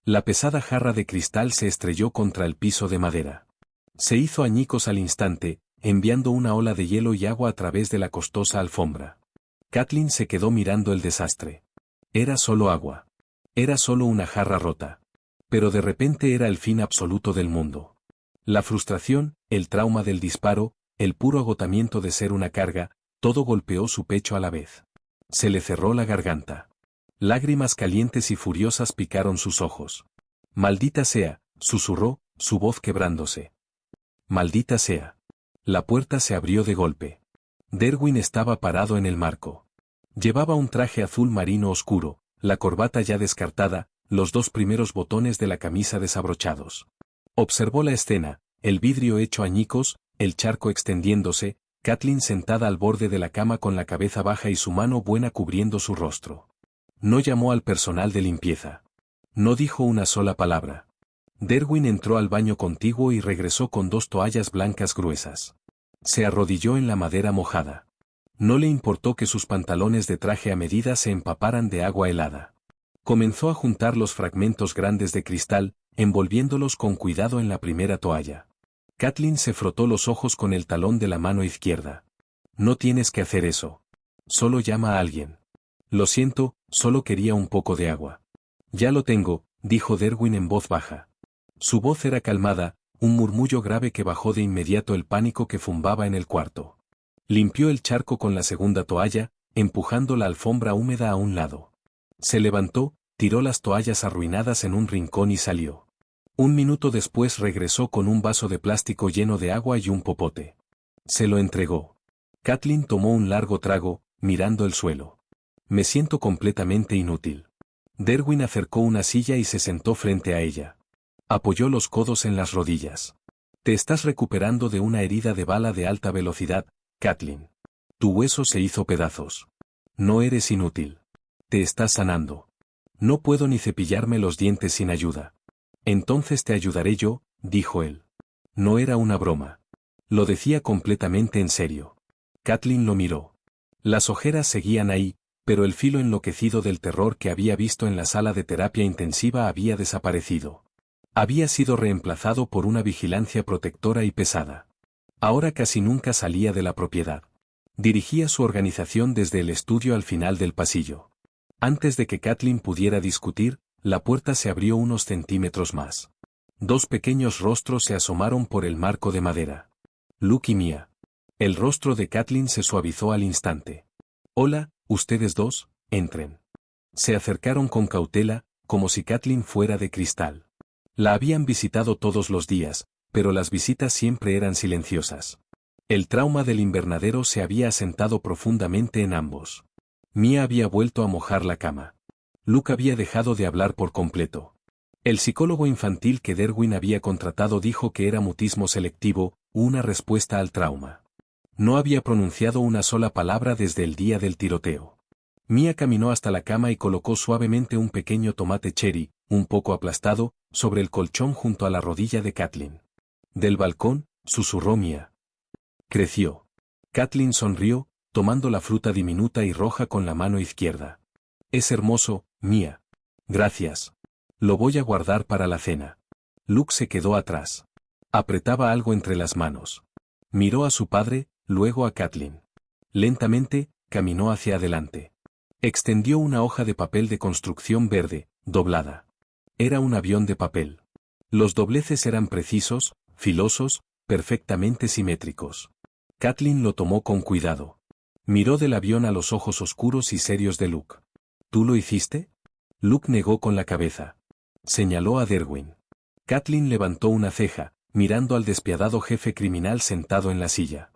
La pesada jarra de cristal se estrelló contra el piso de madera. Se hizo añicos al instante, enviando una ola de hielo y agua a través de la costosa alfombra. Kathleen se quedó mirando el desastre. Era solo agua. Era solo una jarra rota. Pero de repente era el fin absoluto del mundo. La frustración, el trauma del disparo, el puro agotamiento de ser una carga, todo golpeó su pecho a la vez. Se le cerró la garganta. Lágrimas calientes y furiosas picaron sus ojos. «Maldita sea», susurró, su voz quebrándose. «Maldita sea». La puerta se abrió de golpe. Derwin estaba parado en el marco. Llevaba un traje azul marino oscuro, la corbata ya descartada, los dos primeros botones de la camisa desabrochados. Observó la escena, el vidrio hecho añicos, el charco extendiéndose, Kathleen sentada al borde de la cama con la cabeza baja y su mano buena cubriendo su rostro. No llamó al personal de limpieza. No dijo una sola palabra. Derwin entró al baño contiguo y regresó con 2 toallas blancas gruesas. Se arrodilló en la madera mojada. No le importó que sus pantalones de traje a medida se empaparan de agua helada. Comenzó a juntar los fragmentos grandes de cristal, envolviéndolos con cuidado en la primera toalla. Kathleen se frotó los ojos con el talón de la mano izquierda. «No tienes que hacer eso. Solo llama a alguien». «Lo siento, solo quería un poco de agua». «Ya lo tengo», dijo Derwin en voz baja. Su voz era calmada, un murmullo grave que bajó de inmediato el pánico que zumbaba en el cuarto. Limpió el charco con la segunda toalla, empujando la alfombra húmeda a un lado. Se levantó, tiró las toallas arruinadas en un rincón y salió. Un minuto después regresó con un vaso de plástico lleno de agua y un popote. Se lo entregó. Kathleen tomó un largo trago, mirando el suelo. «Me siento completamente inútil». Derwin acercó una silla y se sentó frente a ella. Apoyó los codos en las rodillas. «Te estás recuperando de una herida de bala de alta velocidad, Kathleen. Tu hueso se hizo pedazos. No eres inútil. Te estás sanando. No puedo ni cepillarme los dientes sin ayuda». «Entonces te ayudaré yo», dijo él. No era una broma. Lo decía completamente en serio. Kathleen lo miró. Las ojeras seguían ahí, pero el filo enloquecido del terror que había visto en la sala de terapia intensiva había desaparecido. Había sido reemplazado por una vigilancia protectora y pesada. Ahora casi nunca salía de la propiedad. Dirigía su organización desde el estudio al final del pasillo. Antes de que Kathleen pudiera discutir, la puerta se abrió unos centímetros más. 2 pequeños rostros se asomaron por el marco de madera. «Luke y Mia». El rostro de Kathleen se suavizó al instante. «Hola, ustedes dos, entren». Se acercaron con cautela, como si Kathleen fuera de cristal. La habían visitado todos los días, pero las visitas siempre eran silenciosas. El trauma del invernadero se había asentado profundamente en ambos. Mia había vuelto a mojar la cama. Luke había dejado de hablar por completo. El psicólogo infantil que Derwin había contratado dijo que era mutismo selectivo, una respuesta al trauma. No había pronunciado una sola palabra desde el día del tiroteo. Mia caminó hasta la cama y colocó suavemente un pequeño tomate cherry, un poco aplastado, sobre el colchón junto a la rodilla de Kathleen. «Del balcón», susurró Mia. Creció. Kathleen sonrió, tomando la fruta diminuta y roja con la mano izquierda. «Es hermoso, Mia». «Gracias». Lo voy a guardar para la cena. Luke se quedó atrás. Apretaba algo entre las manos. Miró a su padre, luego a Kathleen. Lentamente, caminó hacia adelante. Extendió una hoja de papel de construcción verde, doblada. Era un avión de papel. Los dobleces eran precisos, filosos, perfectamente simétricos. Kathleen lo tomó con cuidado. Miró del avión a los ojos oscuros y serios de Luke. ¿Tú lo hiciste? Luke negó con la cabeza. Señaló a Derwin. Kathleen levantó una ceja, mirando al despiadado jefe criminal sentado en la silla.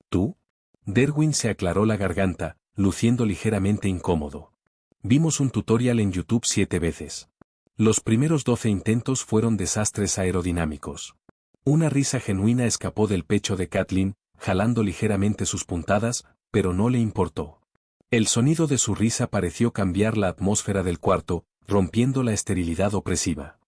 ¿Tú? Derwin se aclaró la garganta, luciendo ligeramente incómodo. Vimos un tutorial en YouTube 7 veces. Los primeros 12 intentos fueron desastres aerodinámicos. Una risa genuina escapó del pecho de Kathleen, jalando ligeramente sus puntadas, pero no le importó. El sonido de su risa pareció cambiar la atmósfera del cuarto, rompiendo la esterilidad opresiva.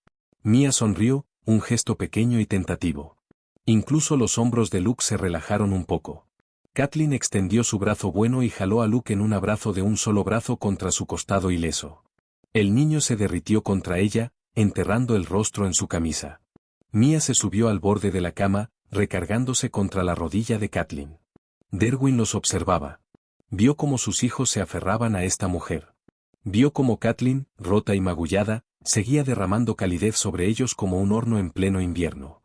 Mia sonrió, un gesto pequeño y tentativo. Incluso los hombros de Luke se relajaron un poco. Kathleen extendió su brazo bueno y jaló a Luke en un abrazo de un solo brazo contra su costado ileso. El niño se derritió contra ella, enterrando el rostro en su camisa. Mia se subió al borde de la cama, recargándose contra la rodilla de Kathleen. Derwin los observaba. Vio cómo sus hijos se aferraban a esta mujer. Vio cómo Kathleen, rota y magullada, seguía derramando calidez sobre ellos como un horno en pleno invierno.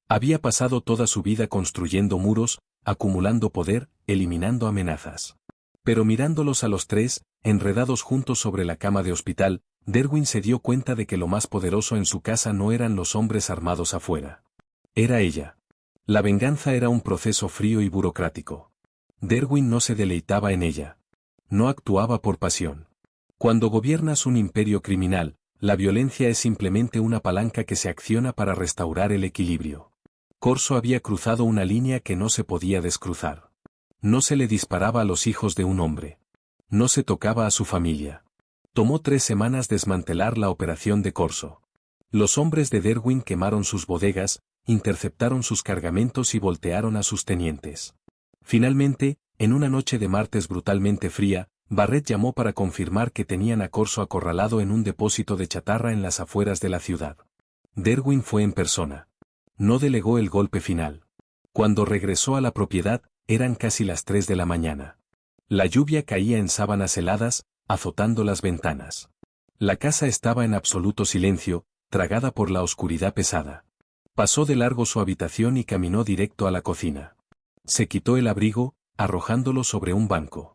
Había pasado toda su vida construyendo muros, acumulando poder, eliminando amenazas. Pero mirándolos a los tres, enredados juntos sobre la cama de hospital, Derwin se dio cuenta de que lo más poderoso en su casa no eran los hombres armados afuera. Era ella. La venganza era un proceso frío y burocrático. Derwin no se deleitaba en ella. No actuaba por pasión. Cuando gobiernas un imperio criminal, la violencia es simplemente una palanca que se acciona para restaurar el equilibrio. Corso había cruzado una línea que no se podía descruzar. No se le disparaba a los hijos de un hombre. No se tocaba a su familia. Tomó 3 semanas desmantelar la operación de Corso. Los hombres de Derwin quemaron sus bodegas, interceptaron sus cargamentos y voltearon a sus tenientes. Finalmente, en una noche de martes brutalmente fría, Barrett llamó para confirmar que tenían a Corso acorralado en un depósito de chatarra en las afueras de la ciudad. Derwin fue en persona. No delegó el golpe final. Cuando regresó a la propiedad, eran casi las 3 de la mañana. La lluvia caía en sábanas heladas, azotando las ventanas. La casa estaba en absoluto silencio, tragada por la oscuridad pesada. Pasó de largo su habitación y caminó directo a la cocina. Se quitó el abrigo, arrojándolo sobre un banco.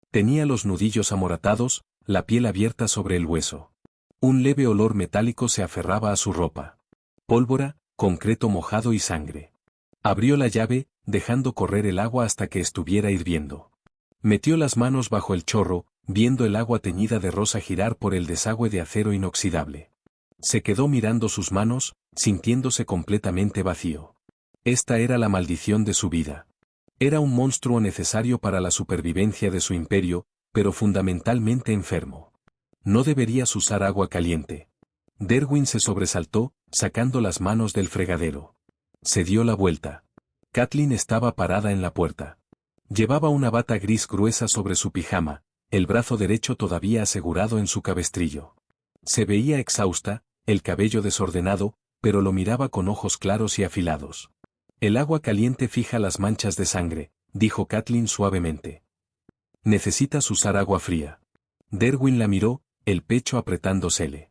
Tenía los nudillos amoratados, la piel abierta sobre el hueso. Un leve olor metálico se aferraba a su ropa. Pólvora, concreto mojado y sangre. Abrió la llave, dejando correr el agua hasta que estuviera hirviendo. Metió las manos bajo el chorro, viendo el agua teñida de rosa girar por el desagüe de acero inoxidable. Se quedó mirando sus manos, sintiéndose completamente vacío. Esta era la maldición de su vida. Era un monstruo necesario para la supervivencia de su imperio, pero fundamentalmente enfermo. No deberías usar agua caliente. Derwin se sobresaltó, sacando las manos del fregadero. Se dio la vuelta. Kathleen estaba parada en la puerta. Llevaba una bata gris gruesa sobre su pijama, el brazo derecho todavía asegurado en su cabestrillo. Se veía exhausta, el cabello desordenado, pero lo miraba con ojos claros y afilados. El agua caliente fija las manchas de sangre, dijo Kathleen suavemente. Necesitas usar agua fría. Derwin la miró, el pecho apretándosele.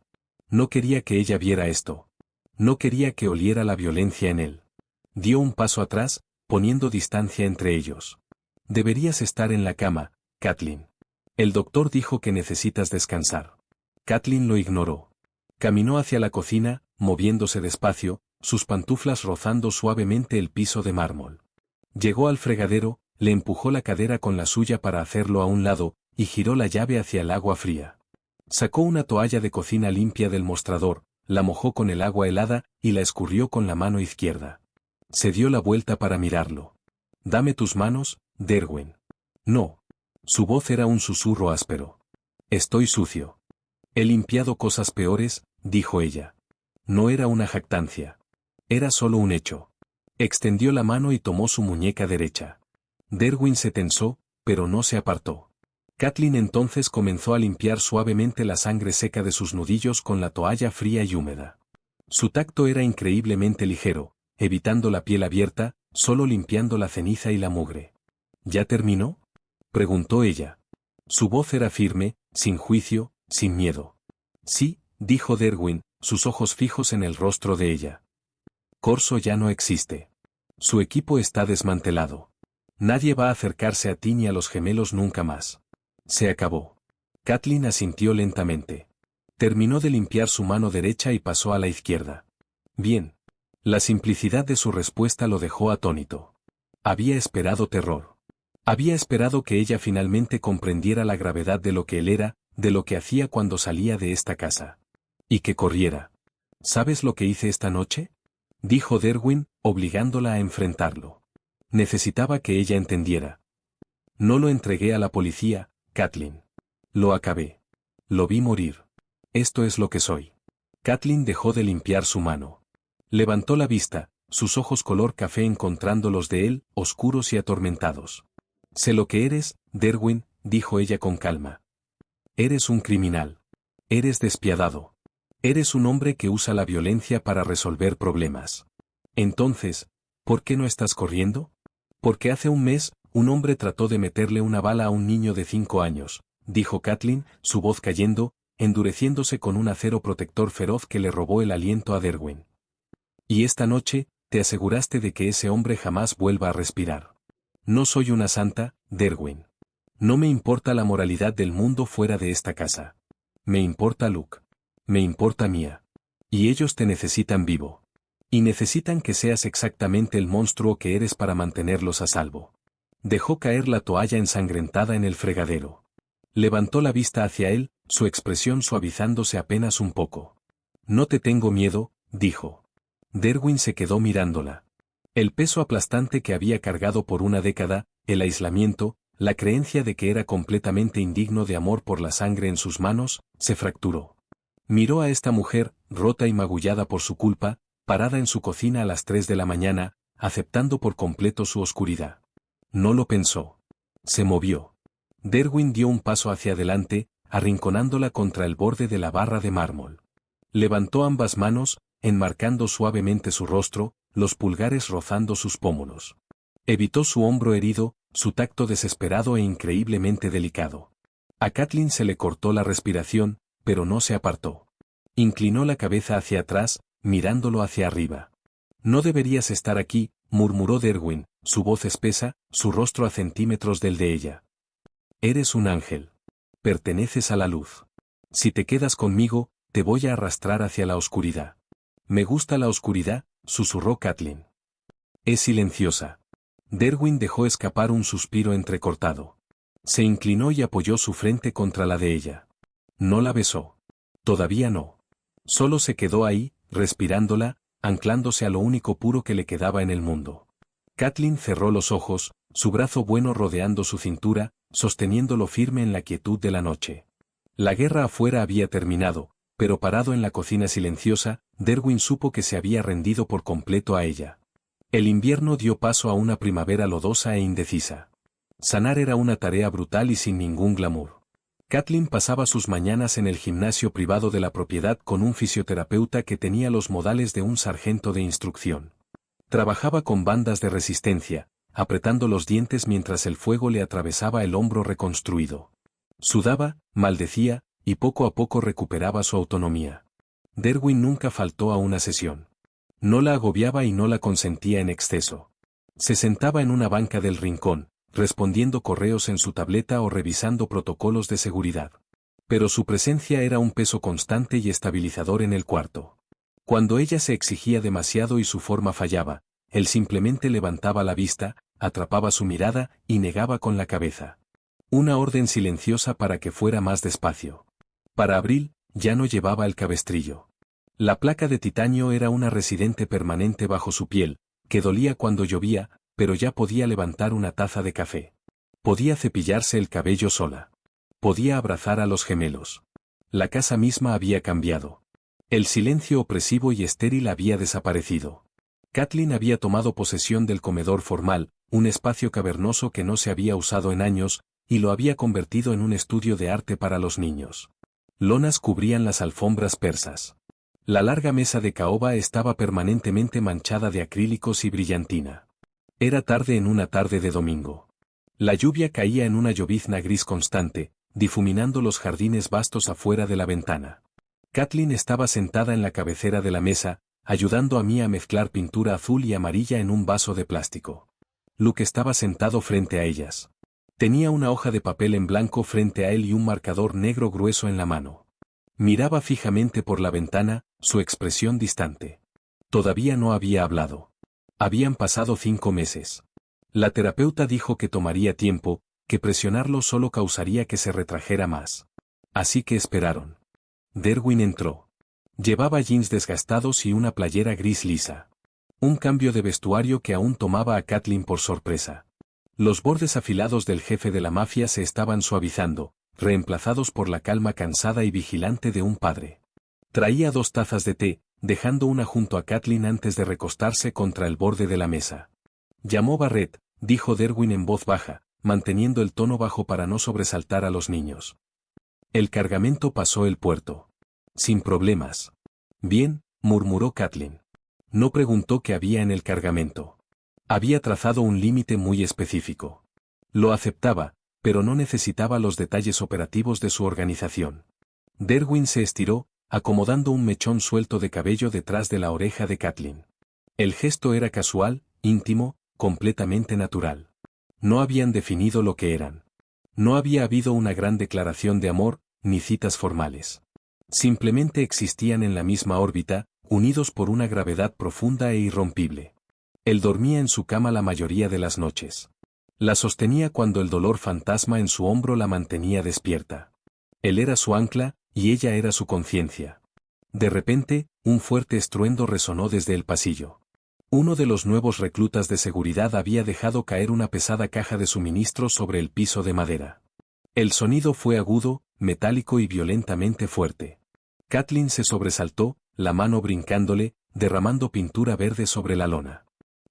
No quería que ella viera esto. No quería que oliera la violencia en él. Dio un paso atrás, poniendo distancia entre ellos. Deberías estar en la cama, Kathleen. El doctor dijo que necesitas descansar. Kathleen lo ignoró. Caminó hacia la cocina, moviéndose despacio, sus pantuflas rozando suavemente el piso de mármol. Llegó al fregadero, le empujó la cadera con la suya para hacerlo a un lado, y giró la llave hacia el agua fría. Sacó una toalla de cocina limpia del mostrador, la mojó con el agua helada y la escurrió con la mano izquierda. Se dio la vuelta para mirarlo. Dame tus manos, Derwin. No. Su voz era un susurro áspero. Estoy sucio. He limpiado cosas peores, dijo ella. No era una jactancia. Era solo un hecho. Extendió la mano y tomó su muñeca derecha. Derwin se tensó, pero no se apartó. Kathleen entonces comenzó a limpiar suavemente la sangre seca de sus nudillos con la toalla fría y húmeda. Su tacto era increíblemente ligero, evitando la piel abierta, solo limpiando la ceniza y la mugre. ¿Ya terminó?, preguntó ella. Su voz era firme, sin juicio, sin miedo. Sí, dijo Derwin, sus ojos fijos en el rostro de ella. Corso ya no existe. Su equipo está desmantelado. Nadie va a acercarse a ti ni a los gemelos nunca más. Se acabó. Kathleen asintió lentamente. Terminó de limpiar su mano derecha y pasó a la izquierda. Bien. La simplicidad de su respuesta lo dejó atónito. Había esperado terror. Había esperado que ella finalmente comprendiera la gravedad de lo que él era, de lo que hacía cuando salía de esta casa. Y que corriera. ¿Sabes lo que hice esta noche?, dijo Derwin, obligándola a enfrentarlo. Necesitaba que ella entendiera. No lo entregué a la policía, Kathleen. Lo acabé. Lo vi morir. Esto es lo que soy. Kathleen dejó de limpiar su mano. Levantó la vista, sus ojos color café encontrando los de él, oscuros y atormentados. Sé lo que eres, Derwin, dijo ella con calma. Eres un criminal. Eres despiadado. Eres un hombre que usa la violencia para resolver problemas. Entonces, ¿por qué no estás corriendo? Porque hace un mes, un hombre trató de meterle una bala a un niño de 5 años, dijo Kathleen, su voz cayendo, endureciéndose con un acero protector feroz que le robó el aliento a Derwin. Y esta noche, te aseguraste de que ese hombre jamás vuelva a respirar. No soy una santa, Derwin. No me importa la moralidad del mundo fuera de esta casa. Me importa Luke. Me importa Mia. Y ellos te necesitan vivo. Y necesitan que seas exactamente el monstruo que eres para mantenerlos a salvo. Dejó caer la toalla ensangrentada en el fregadero. Levantó la vista hacia él, su expresión suavizándose apenas un poco. No te tengo miedo, dijo. Derwin se quedó mirándola. El peso aplastante que había cargado por una década, el aislamiento, la creencia de que era completamente indigno de amor por la sangre en sus manos, se fracturó. Miró a esta mujer, rota y magullada por su culpa, parada en su cocina a las 3 de la mañana, aceptando por completo su oscuridad. No lo pensó. Se movió. Derwin dio un paso hacia adelante, arrinconándola contra el borde de la barra de mármol. Levantó ambas manos, enmarcando suavemente su rostro, los pulgares rozando sus pómulos. Evitó su hombro herido, su tacto desesperado e increíblemente delicado. A Kathleen se le cortó la respiración, pero no se apartó. Inclinó la cabeza hacia atrás, mirándolo hacia arriba. No deberías estar aquí, murmuró Derwin, su voz espesa, su rostro a centímetros del de ella. Eres un ángel. Perteneces a la luz. Si te quedas conmigo, te voy a arrastrar hacia la oscuridad. Me gusta la oscuridad, susurró Kathleen. Es silenciosa. Derwin dejó escapar un suspiro entrecortado. Se inclinó y apoyó su frente contra la de ella. No la besó. Todavía no. Solo se quedó ahí, respirándola, anclándose a lo único puro que le quedaba en el mundo. Kathleen cerró los ojos, su brazo bueno rodeando su cintura, sosteniéndolo firme en la quietud de la noche. La guerra afuera había terminado, pero parado en la cocina silenciosa, Derwin supo que se había rendido por completo a ella. El invierno dio paso a una primavera lodosa e indecisa. Sanar era una tarea brutal y sin ningún glamour. Kathleen pasaba sus mañanas en el gimnasio privado de la propiedad con un fisioterapeuta que tenía los modales de un sargento de instrucción. Trabajaba con bandas de resistencia, apretando los dientes mientras el fuego le atravesaba el hombro reconstruido. Sudaba, maldecía, y poco a poco recuperaba su autonomía. Derwin nunca faltó a una sesión. No la agobiaba y no la consentía en exceso. Se sentaba en una banca del rincón, respondiendo correos en su tableta o revisando protocolos de seguridad. Pero su presencia era un peso constante y estabilizador en el cuarto. Cuando ella se exigía demasiado y su forma fallaba, él simplemente levantaba la vista, atrapaba su mirada y negaba con la cabeza. Una orden silenciosa para que fuera más despacio. Para abril, ya no llevaba el cabestrillo. La placa de titanio era una residente permanente bajo su piel, que dolía cuando llovía, pero ya podía levantar una taza de café. Podía cepillarse el cabello sola. Podía abrazar a los gemelos. La casa misma había cambiado. El silencio opresivo y estéril había desaparecido. Kathleen había tomado posesión del comedor formal, un espacio cavernoso que no se había usado en años, y lo había convertido en un estudio de arte para los niños. Lonas cubrían las alfombras persas. La larga mesa de caoba estaba permanentemente manchada de acrílicos y brillantina. Era tarde en una tarde de domingo. La lluvia caía en una llovizna gris constante, difuminando los jardines vastos afuera de la ventana. Kathleen estaba sentada en la cabecera de la mesa, ayudando a Mia a mezclar pintura azul y amarilla en un vaso de plástico. Luke estaba sentado frente a ellas. Tenía una hoja de papel en blanco frente a él y un marcador negro grueso en la mano. Miraba fijamente por la ventana, su expresión distante. Todavía no había hablado. Habían pasado 5 meses. La terapeuta dijo que tomaría tiempo, que presionarlo solo causaría que se retrajera más. Así que esperaron. Derwin entró. Llevaba jeans desgastados y una playera gris lisa. Un cambio de vestuario que aún tomaba a Kathleen por sorpresa. Los bordes afilados del jefe de la mafia se estaban suavizando, reemplazados por la calma cansada y vigilante de un padre. Traía 2 tazas de té, dejando una junto a Kathleen antes de recostarse contra el borde de la mesa. Llamó Barrett, dijo Derwin en voz baja, manteniendo el tono bajo para no sobresaltar a los niños. El cargamento pasó el puerto. Sin problemas. Bien, murmuró Kathleen. No preguntó qué había en el cargamento. Había trazado un límite muy específico. Lo aceptaba, pero no necesitaba los detalles operativos de su organización. Derwin se estiró, acomodando un mechón suelto de cabello detrás de la oreja de Kathleen. El gesto era casual, íntimo, completamente natural. No habían definido lo que eran. No había habido una gran declaración de amor, ni citas formales. Simplemente existían en la misma órbita, unidos por una gravedad profunda e irrompible. Él dormía en su cama la mayoría de las noches. La sostenía cuando el dolor fantasma en su hombro la mantenía despierta. Él era su ancla, y ella era su conciencia. De repente, un fuerte estruendo resonó desde el pasillo. Uno de los nuevos reclutas de seguridad había dejado caer una pesada caja de suministros sobre el piso de madera. El sonido fue agudo, metálico y violentamente fuerte. Kathleen se sobresaltó, la mano brincándole, derramando pintura verde sobre la lona.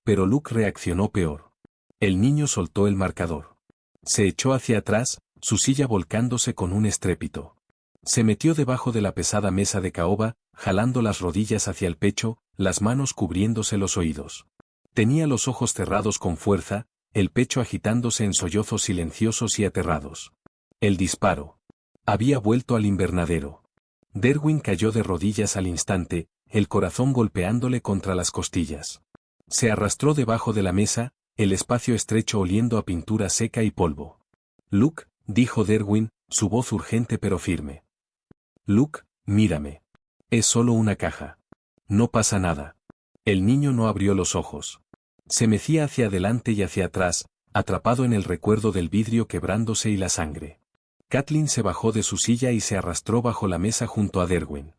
Pero Luke reaccionó peor. El niño soltó el marcador. Se echó hacia atrás, su silla volcándose con un estrépito. Se metió debajo de la pesada mesa de caoba, jalando las rodillas hacia el pecho, las manos cubriéndose los oídos. Tenía los ojos cerrados con fuerza, el pecho agitándose en sollozos silenciosos y aterrados. El disparo. Había vuelto al invernadero. Derwin cayó de rodillas al instante, el corazón golpeándole contra las costillas. Se arrastró debajo de la mesa, el espacio estrecho oliendo a pintura seca y polvo. Luke, dijo Derwin, su voz urgente pero firme. Luke, mírame. Es solo una caja. No pasa nada. El niño no abrió los ojos. Se mecía hacia adelante y hacia atrás, atrapado en el recuerdo del vidrio quebrándose y la sangre. Kathleen se bajó de su silla y se arrastró bajo la mesa junto a Derwin.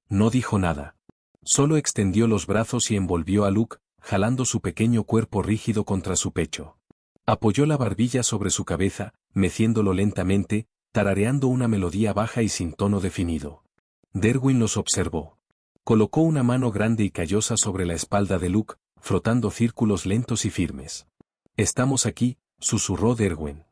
No dijo nada. Solo extendió los brazos y envolvió a Luke, jalando su pequeño cuerpo rígido contra su pecho. Apoyó la barbilla sobre su cabeza, meciéndolo lentamente, tarareando una melodía baja y sin tono definido. Derwin los observó. Colocó una mano grande y callosa sobre la espalda de Luke, frotando círculos lentos y firmes. Estamos aquí, susurró Derwin.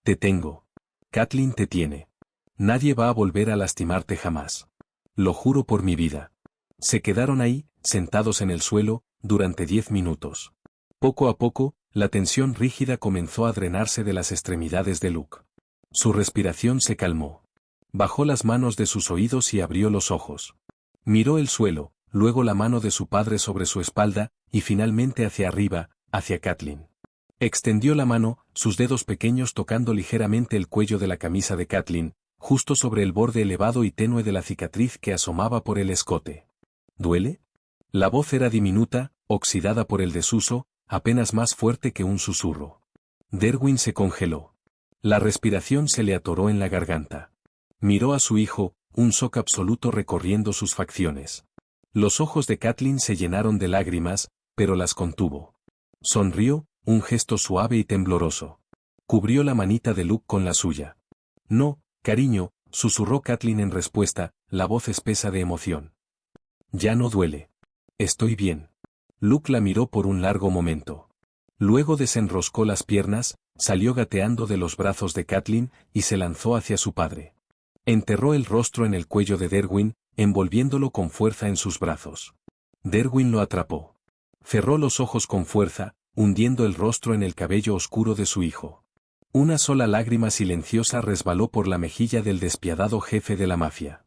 Te tengo. Kathleen te tiene. Nadie va a volver a lastimarte jamás. Lo juro por mi vida. Se quedaron ahí, sentados en el suelo, durante 10 minutos. Poco a poco, la tensión rígida comenzó a drenarse de las extremidades de Luke. Su respiración se calmó. Bajó las manos de sus oídos y abrió los ojos. Miró el suelo, luego la mano de su padre sobre su espalda, y finalmente hacia arriba, hacia Kathleen. Extendió la mano, sus dedos pequeños tocando ligeramente el cuello de la camisa de Kathleen, justo sobre el borde elevado y tenue de la cicatriz que asomaba por el escote. ¿Duele? La voz era diminuta, oxidada por el desuso, apenas más fuerte que un susurro. Derwin se congeló. La respiración se le atoró en la garganta. Miró a su hijo, un shock absoluto recorriendo sus facciones. Los ojos de Kathleen se llenaron de lágrimas, pero las contuvo. Sonrió, un gesto suave y tembloroso. Cubrió la manita de Luke con la suya. No, cariño, susurró Kathleen en respuesta, la voz espesa de emoción. Ya no duele. Estoy bien. Luke la miró por un largo momento. Luego desenroscó las piernas, salió gateando de los brazos de Catelyn y se lanzó hacia su padre. Enterró el rostro en el cuello de Derwin, envolviéndolo con fuerza en sus brazos. Derwin lo atrapó. Cerró los ojos con fuerza, hundiendo el rostro en el cabello oscuro de su hijo. Una sola lágrima silenciosa resbaló por la mejilla del despiadado jefe de la mafia.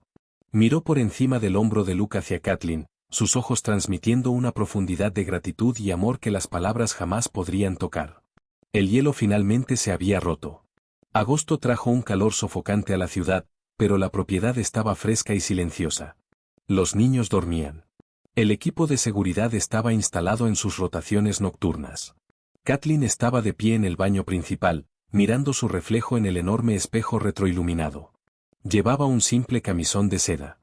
Miró por encima del hombro de Luke hacia Catelyn, sus ojos transmitiendo una profundidad de gratitud y amor que las palabras jamás podrían tocar. El hielo finalmente se había roto. Agosto trajo un calor sofocante a la ciudad, pero la propiedad estaba fresca y silenciosa. Los niños dormían. El equipo de seguridad estaba instalado en sus rotaciones nocturnas. Catelyn estaba de pie en el baño principal, mirando su reflejo en el enorme espejo retroiluminado. Llevaba un simple camisón de seda.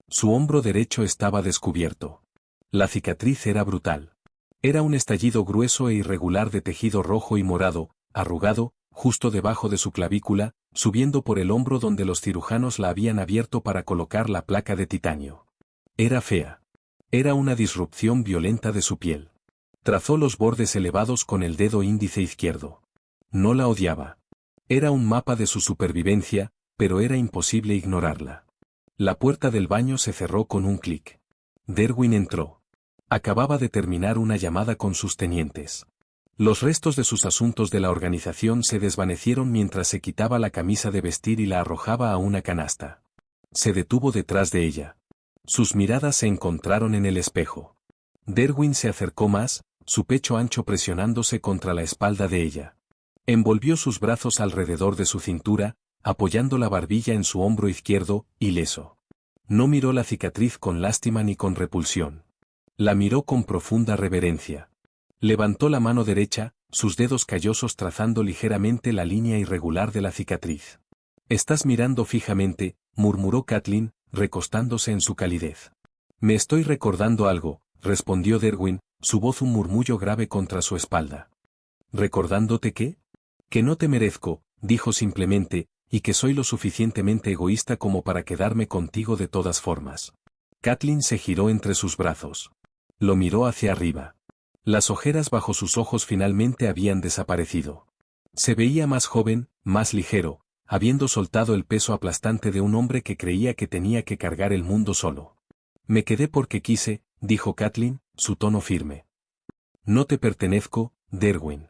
Su hombro derecho estaba descubierto. La cicatriz era brutal. Era un estallido grueso e irregular de tejido rojo y morado, arrugado, justo debajo de su clavícula, subiendo por el hombro donde los cirujanos la habían abierto para colocar la placa de titanio. Era fea. Era una disrupción violenta de su piel. Trazó los bordes elevados con el dedo índice izquierdo. No la odiaba. Era un mapa de su supervivencia, pero era imposible ignorarla. La puerta del baño se cerró con un clic. Derwin entró. Acababa de terminar una llamada con sus tenientes. Los restos de sus asuntos de la organización se desvanecieron mientras se quitaba la camisa de vestir y la arrojaba a una canasta. Se detuvo detrás de ella. Sus miradas se encontraron en el espejo. Derwin se acercó más, su pecho ancho presionándose contra la espalda de ella. Envolvió sus brazos alrededor de su cintura, apoyando la barbilla en su hombro izquierdo, ileso. No miró la cicatriz con lástima ni con repulsión. La miró con profunda reverencia. Levantó la mano derecha, sus dedos callosos trazando ligeramente la línea irregular de la cicatriz. «Estás mirando fijamente», murmuró Catelyn, recostándose en su calidez. «Me estoy recordando algo», respondió Derwin, su voz un murmullo grave contra su espalda. «¿Recordándote qué?» «Que no te merezco», dijo simplemente, «y que soy lo suficientemente egoísta como para quedarme contigo de todas formas». Catelyn se giró entre sus brazos. Lo miró hacia arriba. Las ojeras bajo sus ojos finalmente habían desaparecido. Se veía más joven, más ligero, habiendo soltado el peso aplastante de un hombre que creía que tenía que cargar el mundo solo. «Me quedé porque quise», dijo Catelyn, su tono firme. «No te pertenezco, Derwin.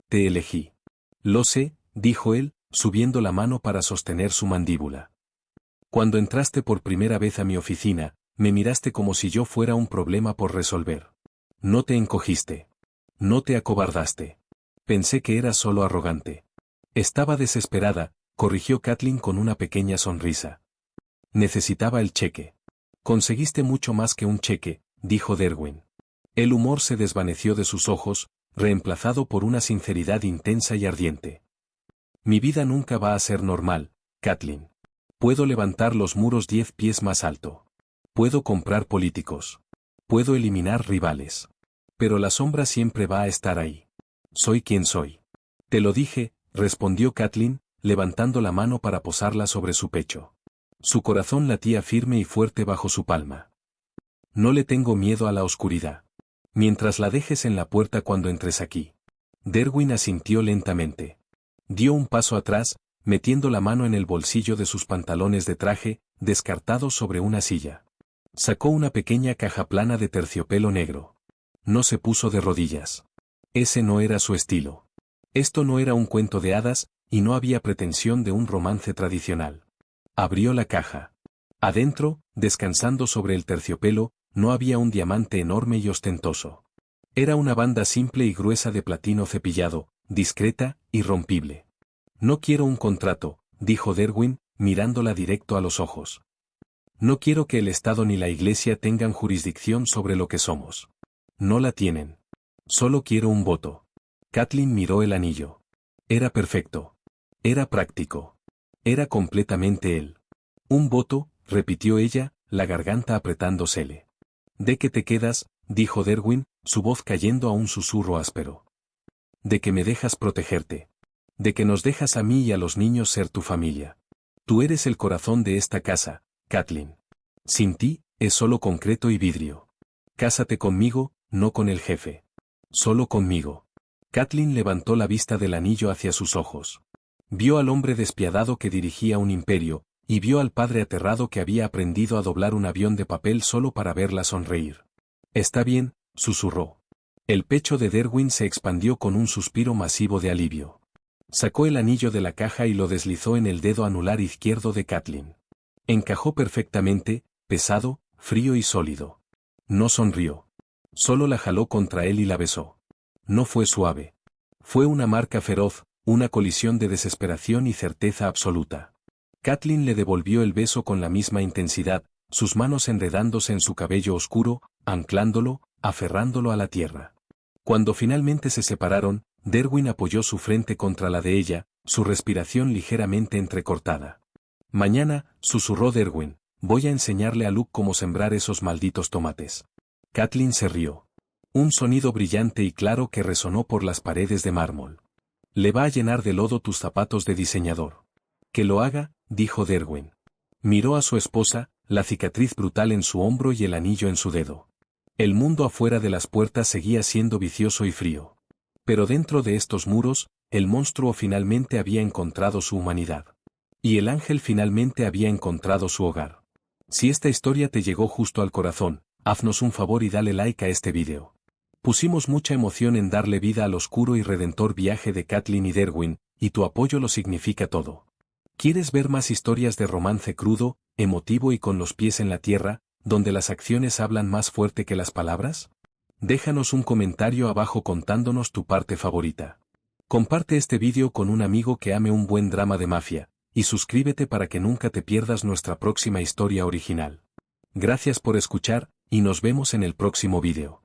Te elegí». «Lo sé», dijo él, subiendo la mano para sostener su mandíbula. «Cuando entraste por primera vez a mi oficina, me miraste como si yo fuera un problema por resolver. No te encogiste. No te acobardaste. Pensé que eras solo arrogante». «Estaba desesperada», corrigió Catelyn con una pequeña sonrisa. «Necesitaba el cheque». «Conseguiste mucho más que un cheque», dijo Derwin. El humor se desvaneció de sus ojos, reemplazado por una sinceridad intensa y ardiente. «Mi vida nunca va a ser normal, Catelyn. Puedo levantar los muros 10 pies más alto. Puedo comprar políticos. Puedo eliminar rivales. Pero la sombra siempre va a estar ahí. Soy quien soy». «Te lo dije», respondió Catelyn, levantando la mano para posarla sobre su pecho. Su corazón latía firme y fuerte bajo su palma. «No le tengo miedo a la oscuridad. Mientras la dejes en la puerta cuando entres aquí». Derwin asintió lentamente. Dio un paso atrás, metiendo la mano en el bolsillo de sus pantalones de traje, descartados sobre una silla. Sacó una pequeña caja plana de terciopelo negro. No se puso de rodillas. Ese no era su estilo. Esto no era un cuento de hadas, y no había pretensión de un romance tradicional. Abrió la caja. Adentro, descansando sobre el terciopelo, no había un diamante enorme y ostentoso. Era una banda simple y gruesa de platino cepillado, discreta, irrompible. «No quiero un contrato», dijo Derwin, mirándola directo a los ojos. «No quiero que el Estado ni la Iglesia tengan jurisdicción sobre lo que somos. No la tienen. Solo quiero un voto». Catelyn miró el anillo. Era perfecto. Era práctico. Era completamente él. «Un voto», repitió ella, la garganta apretándosele. «¿De qué te quedas?», dijo Derwin, su voz cayendo a un susurro áspero. «De que me dejas protegerte. De que nos dejas a mí y a los niños ser tu familia. Tú eres el corazón de esta casa, Catelyn. Sin ti, es solo concreto y vidrio. Cásate conmigo, no con el jefe. Solo conmigo». Catelyn levantó la vista del anillo hacia sus ojos. Vio al hombre despiadado que dirigía un imperio, y vio al padre aterrado que había aprendido a doblar un avión de papel solo para verla sonreír. «Está bien», susurró. El pecho de Derwin se expandió con un suspiro masivo de alivio. Sacó el anillo de la caja y lo deslizó en el dedo anular izquierdo de Catelyn. Encajó perfectamente, pesado, frío y sólido. No sonrió. Solo la jaló contra él y la besó. No fue suave. Fue una marca feroz, una colisión de desesperación y certeza absoluta. Catelyn le devolvió el beso con la misma intensidad, sus manos enredándose en su cabello oscuro, anclándolo, aferrándolo a la tierra. Cuando finalmente se separaron, Derwin apoyó su frente contra la de ella, su respiración ligeramente entrecortada. «Mañana», susurró Derwin, «voy a enseñarle a Luke cómo sembrar esos malditos tomates». Catelyn se rió. Un sonido brillante y claro que resonó por las paredes de mármol. «Le va a llenar de lodo tus zapatos de diseñador». «Que lo haga», dijo Derwin. Miró a su esposa, la cicatriz brutal en su hombro y el anillo en su dedo. El mundo afuera de las puertas seguía siendo vicioso y frío. Pero dentro de estos muros, el monstruo finalmente había encontrado su humanidad. Y el ángel finalmente había encontrado su hogar. Si esta historia te llegó justo al corazón, haznos un favor y dale like a este vídeo. Pusimos mucha emoción en darle vida al oscuro y redentor viaje de Catelyn y Derwin, y tu apoyo lo significa todo. ¿Quieres ver más historias de romance crudo, emotivo y con los pies en la tierra, donde las acciones hablan más fuerte que las palabras? Déjanos un comentario abajo contándonos tu parte favorita. Comparte este vídeo con un amigo que ame un buen drama de mafia, y suscríbete para que nunca te pierdas nuestra próxima historia original. Gracias por escuchar, y nos vemos en el próximo vídeo.